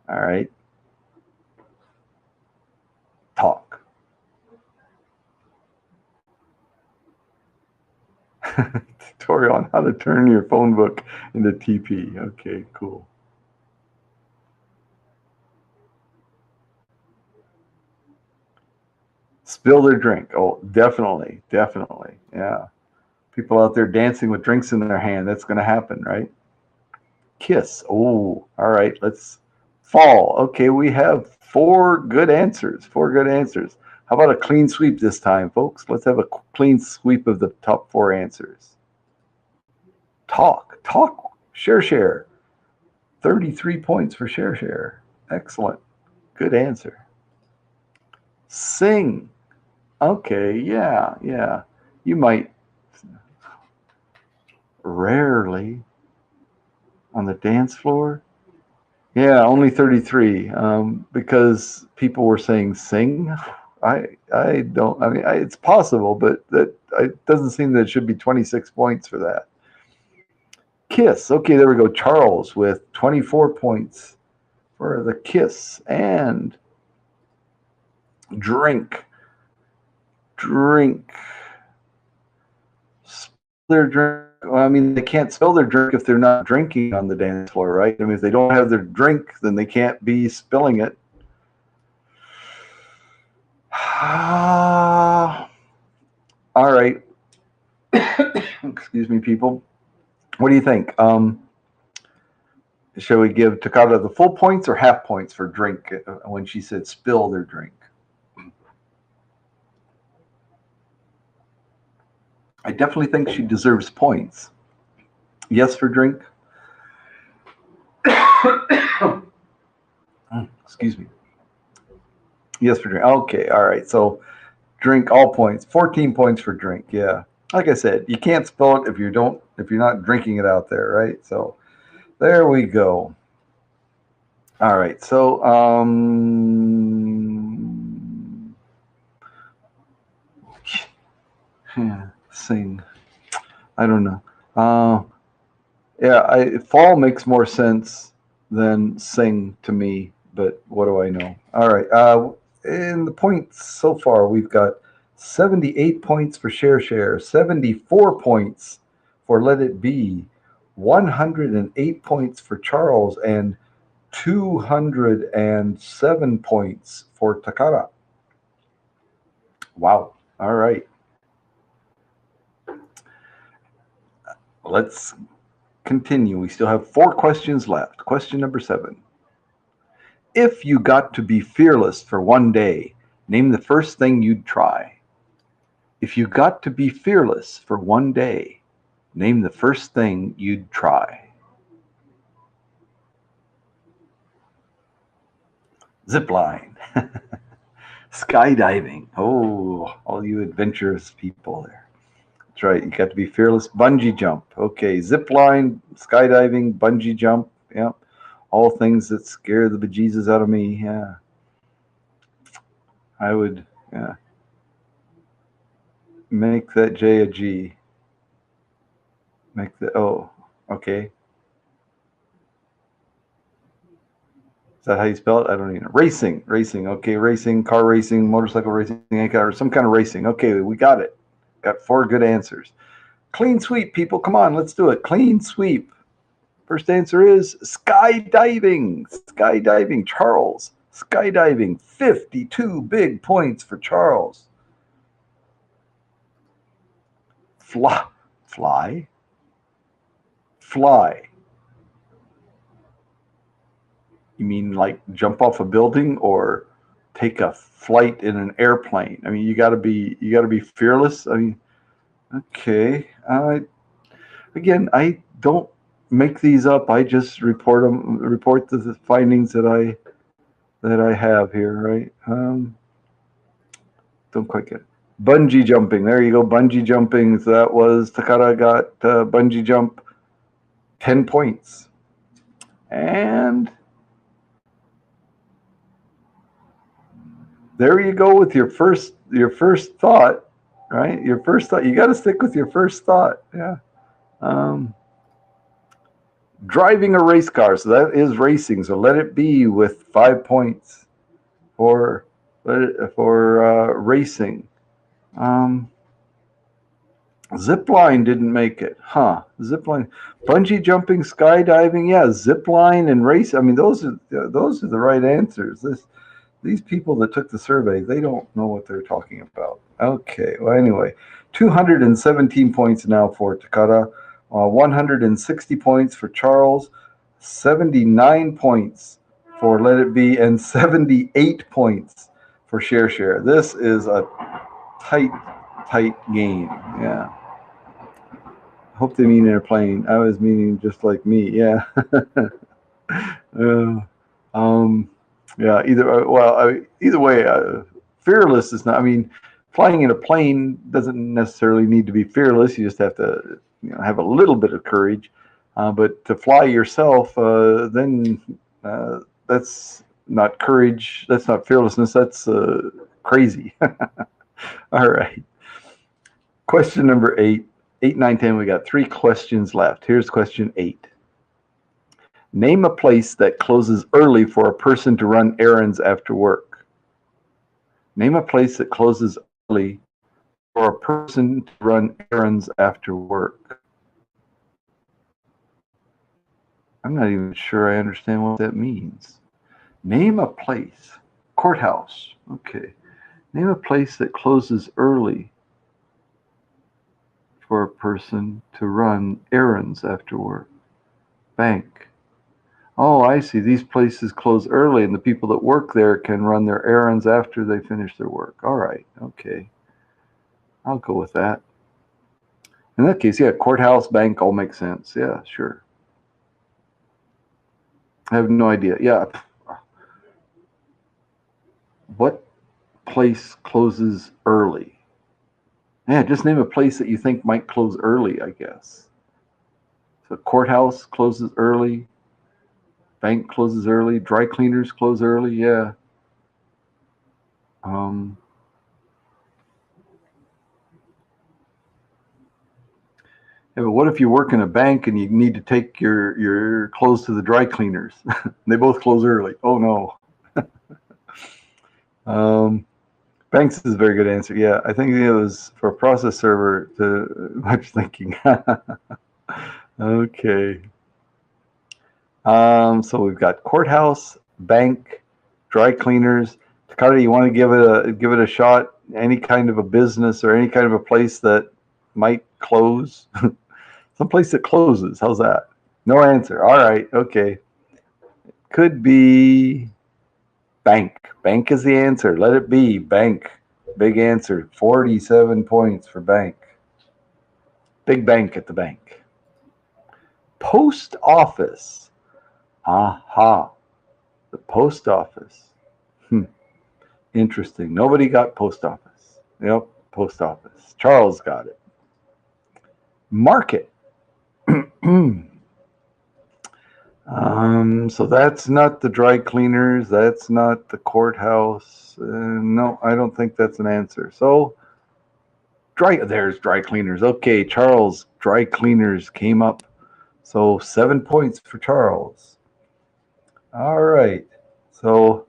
All right. Talk. Tutorial on how to turn your phone book into TP. Okay, cool. Spill their drink. Oh, definitely. Yeah. People out there dancing with drinks in their hand. That's going to happen, right? Kiss. Oh, all right. Let's fall. Okay, we have 4 good answers. 4 good answers. How about a clean sweep this time, folks? Let's have a clean sweep of the top 4 answers. Talk. Share. 33 points for share. Excellent. Good answer. Sing. Okay, yeah. You might rarely on the dance floor. Yeah, only 33 because people were saying sing. I don't. I mean, it's possible, but that it doesn't seem that it should be 26 points for that. Kiss. Okay, there we go. Charles with 24 points for the kiss. And drink. Spill their drink. Well, I mean, they can't spill their drink if they're not drinking on the dance floor, right? I mean, if they don't have their drink, then they can't be spilling it. All right. Excuse me, people. What do you think? Shall we give Takada the full points or half points for drink when she said spill their drink? I definitely think she deserves points. Yes for drink? Excuse me. Yes for drink. Okay, all right. So drink, all points. 14 points for drink. Yeah. Like I said, you can't spell it if you're not drinking it out there, right? So there we go. All right. So sing. I don't know. Yeah, fall makes more sense than sing to me, but what do I know? All right. In the points so far, we've got 78 points for Share, 74 points for Let It Be, 108 points for Charles, and 207 points for Takara. Wow. All right. Let's continue. We still have 4 questions left. Question number 7. If you got to be fearless for one day, name the first thing you'd try. If you got to be fearless for one day, name the first thing you'd try. Zipline. Skydiving. Oh, all you adventurous people there. That's right. You got to be fearless. Bungee jump. Okay. Zip line, skydiving, bungee jump. Yeah. All things that scare the bejesus out of me. Yeah. I would, yeah. Make that J a G. Make the, oh, okay. Is that how you spell it? I don't even know. Racing. Okay. Racing, car racing, motorcycle racing, or some kind of racing. Okay. We got it. Got 4 good answers. Clean sweep, people. Come on, let's do it. Clean sweep. First answer is skydiving. Skydiving. Charles. Skydiving. 52 big points for Charles. Fly. You mean like jump off a building or take a flight in an airplane? I mean, you got to be fearless. I mean, okay. Again, I don't make these up. I just report the findings that I have here, right? Don't quite get it. Bungee jumping. There you go. Bungee jumping. So that was Takara got bungee jump 10 points. And there you go with your first thought, right? Your first thought. You got to stick with your first thought. Yeah. Driving a race car. So that is racing. So Let It Be with 5 points for racing. Zipline didn't make it, huh? Zipline, bungee jumping, skydiving, yeah. Zipline and race. I mean, those are the right answers. These people that took the survey, they don't know what they're talking about. Okay. Well, anyway, 217 points now for Takara, 160 points for Charles, 79 points for Let It Be, and 78 points for Share. This is a tight game. Yeah. Hope they mean airplane. I was meaning just like me. Yeah. Yeah. Either way, fearless is not. I mean, flying in a plane doesn't necessarily need to be fearless. You just have to, have a little bit of courage. But to fly yourself, then that's not courage. That's not fearlessness. That's crazy. All right. Question number 8. 8, 9, 10. We got 3 questions left. Here's question 8. Name a place that closes early for a person to run errands after work. Name a place that closes early for a person to run errands after work. I'm not even sure I understand what that means. Name a place. Courthouse. Okay. Name a place that closes early for a person to run errands after work. Bank. Oh, I see. These places close early, and the people that work there can run their errands after they finish their work. All right. Okay. I'll go with that. In that case, yeah, courthouse, bank all makes sense. Yeah, sure. I have no idea. Yeah. What place closes early? Yeah, just name a place that you think might close early, I guess. So courthouse closes early. Bank closes early. Dry cleaners close early. Yeah. Yeah, but what if you work in a bank and you need to take your clothes to the dry cleaners? They both close early. Oh no. Banks is a very good answer. Yeah, I think it was for a process server to much thinking. Okay. So we've got courthouse, bank, dry cleaners. Takata, you want to give it a shot? Any kind of a business or any kind of a place that might close? Some place that closes. How's that? No answer. All right. Okay. Could be bank. Bank is the answer. Let it be. Bank. Big answer. 47 points for bank. Big bank at the bank. Post office. Aha. The post office. Interesting. Nobody got post office. Yep. Post office. Charles got it. Market. So that's not the dry cleaners. That's not the courthouse. No, I don't think that's an answer. So there's dry cleaners. Okay, Charles, dry cleaners came up. So 7 points for Charles. All right. So,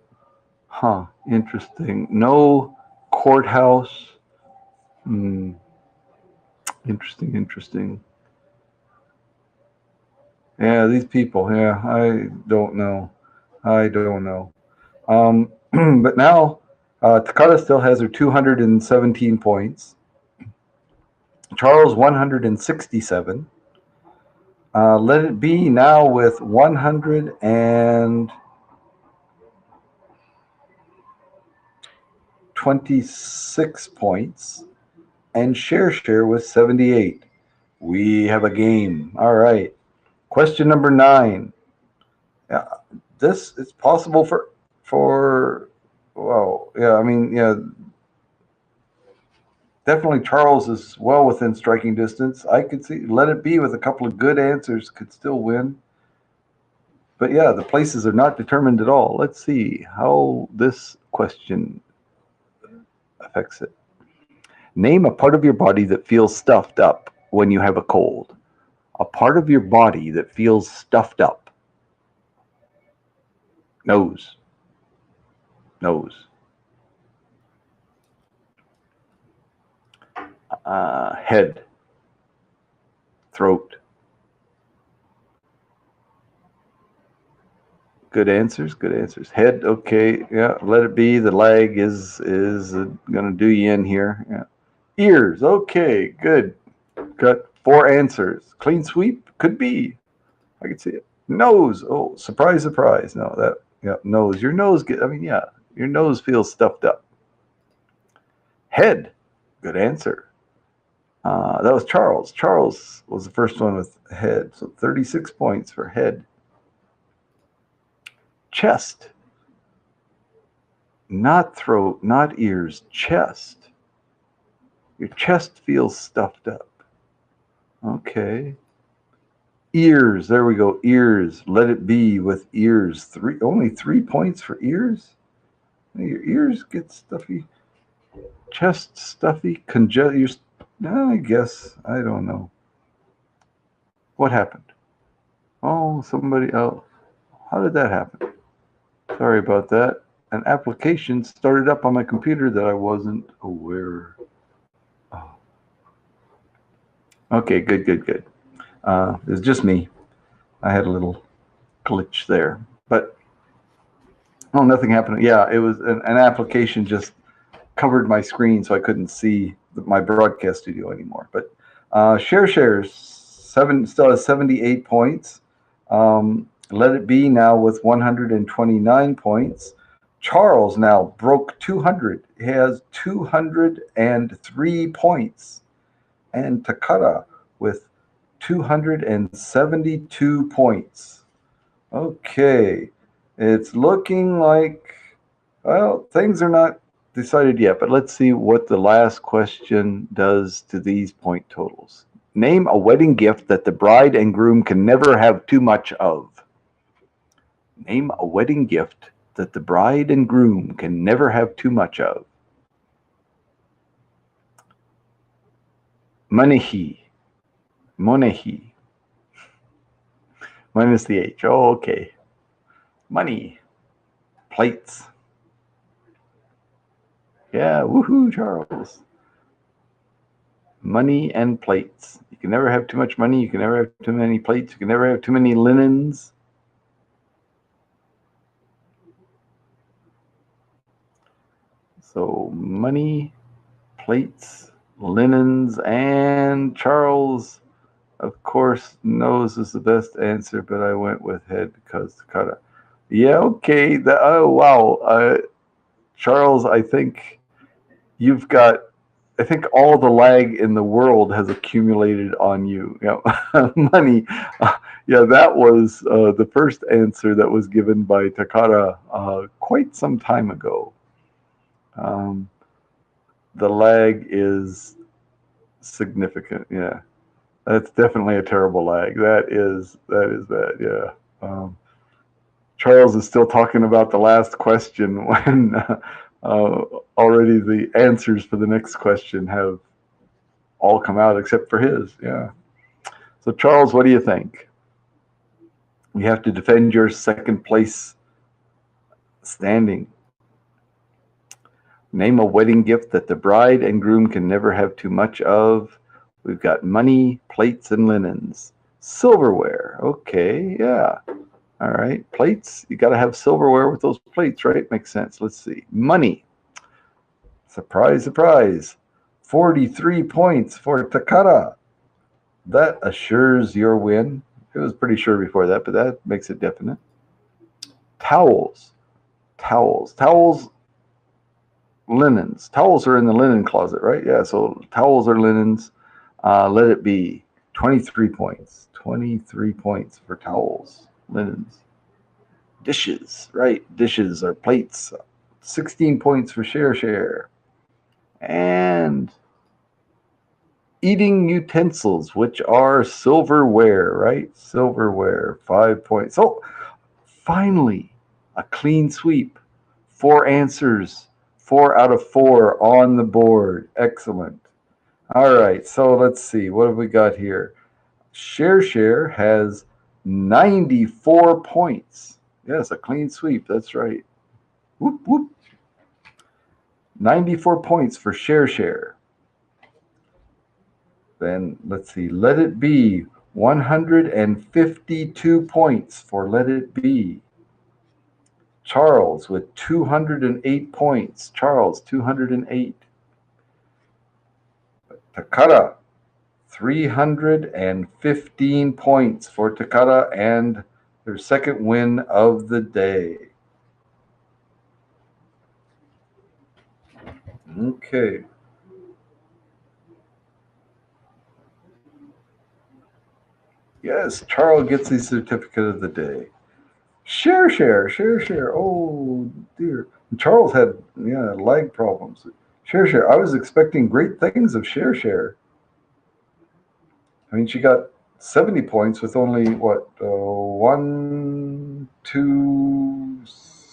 interesting. No courthouse. Interesting. Yeah, these people. Yeah, I don't know. But now Takata still has her 217 points. Charles 167. Let it be now with 126 points, and Share with 78. We have a game. All right. Question number 9. This is possible for well, yeah, I mean, yeah, definitely Charles is well within striking distance. I could see Let It Be with a couple of good answers could still win. But yeah, the places are not determined at all. Let's see how this question affects it. Name a part of your body that feels stuffed up when you have a cold. A part of your body that feels stuffed up. Nose. Head. Throat. Good answers. Head, okay. Yeah, let it be. The leg is going to do you in here. Yeah. Ears, okay, good. Got 4 answers. Clean sweep, could be. I could see it. Nose, oh, surprise. No, nose. Your nose, your nose feels stuffed up. Head, good answer. That was Charles. Charles was the first one with head, so 36 points for head. Chest. Not throat, not ears, chest. Your chest feels stuffed up. Okay. Ears, there we go. Ears, let it be with ears. Only 3 points for ears? Your ears get stuffy. Chest stuffy, I guess, I don't know. What happened? Oh, somebody else. How did that happen? Sorry about that. An application started up on my computer that I wasn't aware of. Okay, good. It was just me. I had a little glitch there. But, nothing happened. Yeah, it was an application just covered my screen so I couldn't see my broadcast studio anymore. But Shares still has 78 points. Let It Be now with 129 points. Charles now broke 200. He has 203 points. And Takata with 272 points. Okay, it's looking like, well, things are not decided yet, but let's see what the last question does to these point totals. Name a wedding gift that the bride and groom can never have too much of. Name a wedding gift that the bride and groom can never have too much of. Monehi. Monehi. Minus the H. Oh, okay. Money. Plates. Yeah, woohoo, Charles. Money and plates. You can never have too much money. You can never have too many plates. You can never have too many linens. So money, plates, linens, and Charles, of course, knows is the best answer, but I went with head because Takata. Yeah, okay. Oh, wow. Charles, I think you've got, I think all the lag in the world has accumulated on you. Money. Yeah, that was the first answer that was given by Takara quite some time ago. The lag is significant. Yeah, that's definitely a terrible lag. That is bad. Yeah. Charles is still talking about the last question when already the answers for the next question have all come out except for his. Yeah. So Charles, what do you think? You have to defend your second place standing. Name a wedding gift that the bride and groom can never have too much of. We've got money, plates, and linens. Silverware. Okay, yeah. All right. Plates, you got to have silverware with those plates, right? Makes sense. Let's see. Money. Surprise, surprise. 43 points for Takara. That assures your win. It was pretty sure before that, but that makes it definite. Towels. Linens. Towels are in the linen closet, right? Yeah, so towels are linens. Let it be 23 points. 23 points for towels, linens. Dishes, right? Dishes are plates. 16 points for share. And eating utensils, which are silverware, right? Silverware, 5 points. So finally, a clean sweep. 4 answers. 4 out of 4 on the board. Excellent. All right, so let's see. What have we got here? Share has 94 points. Yes, a clean sweep. That's right. Whoop, whoop. 94 points for Share. Then let's see. Let It Be. 152 points for Let It Be. Charles with 208 points. Charles, 208. Takara, 315 points for Takara and their second win of the day. Okay. Yes, Charles gets the certificate of the day. Share. Oh dear. Charles had lag problems. Share. I was expecting great things of Share. I mean, she got 70 points with only what 1, 2,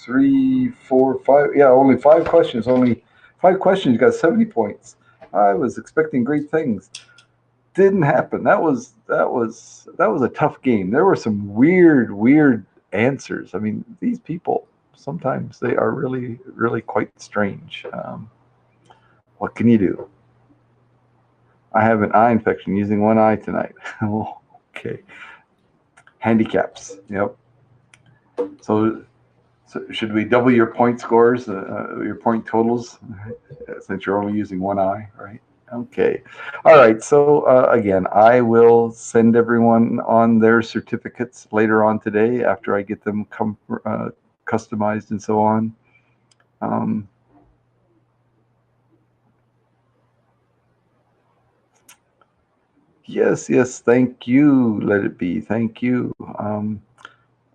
3, 4, 5. Yeah, only 5 questions. Only 5 questions. You got 70 points. I was expecting great things. Didn't happen. That was a tough game. There were some weird answers. I mean, these people sometimes they are really quite strange. What can you do? I have an eye infection, using one eye tonight. Okay. Handicaps. Yep. So should we double your point scores, your point totals, since you're only using one eye, right? Okay. All right. So again, I will send everyone on their certificates later on today after I get them customized and so on. Yes, yes. Thank you. Let it be. Thank you.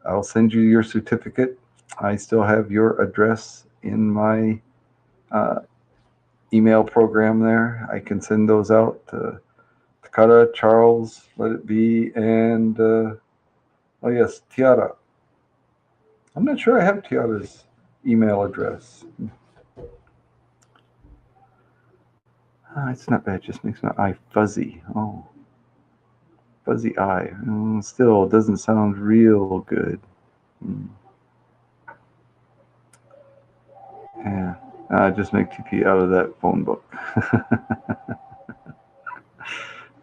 I'll send you your certificate. I still have your address in my uh, email program there. I can send those out to Takata, Charles, Let It Be, and oh yes, Tiara. I'm not sure I have Tiara's email address. It's not bad. It just makes my eye fuzzy. Oh, fuzzy eye. Still doesn't sound real good. Mm. Yeah. Just make TP out of that phone book.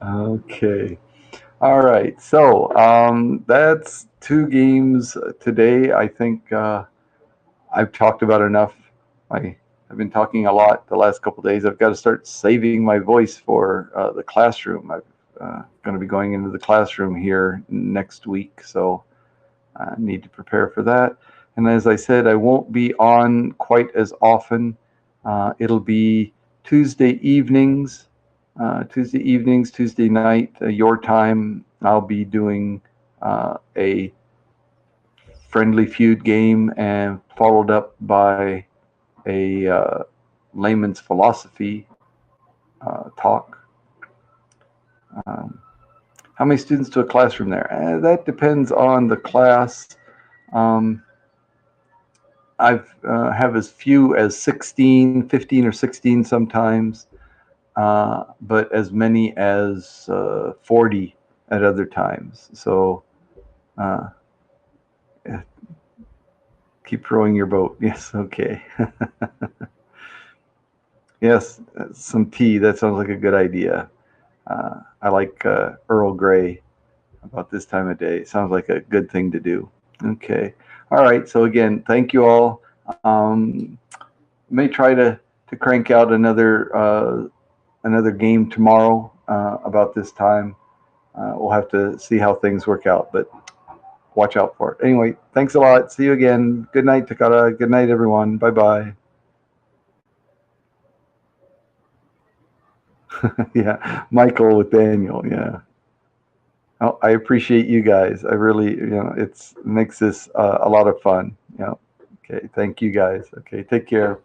Okay. All right. So that's 2 games today. I think I've talked about enough. I've been talking a lot the last couple of days. I've got to start saving my voice for the classroom. I'm going to be going into the classroom here next week, so I need to prepare for that. And as I said, I won't be on quite as often. It'll be Tuesday evenings, Tuesday night, your time. I'll be doing a Friendly Feud game and followed up by a layman's philosophy talk. How many students to a classroom there? That depends on the class. I've have as few as 16, 15 or 16 sometimes, but as many as 40 at other times. So keep rowing your boat. Yes, okay. Yes, some tea. That sounds like a good idea. I like Earl Grey about this time of day. Sounds like a good thing to do. Okay. All right. So again, thank you all. May try to crank out another game tomorrow about this time. We'll have to see how things work out, but watch out for it. Anyway, thanks a lot. See you again. Good night, Takata. Good night, everyone. Bye-bye. Yeah, Michael with Daniel. Yeah. Oh, I appreciate you guys. I really, it makes this a lot of fun. Yeah. Okay. Thank you guys. Okay. Take care.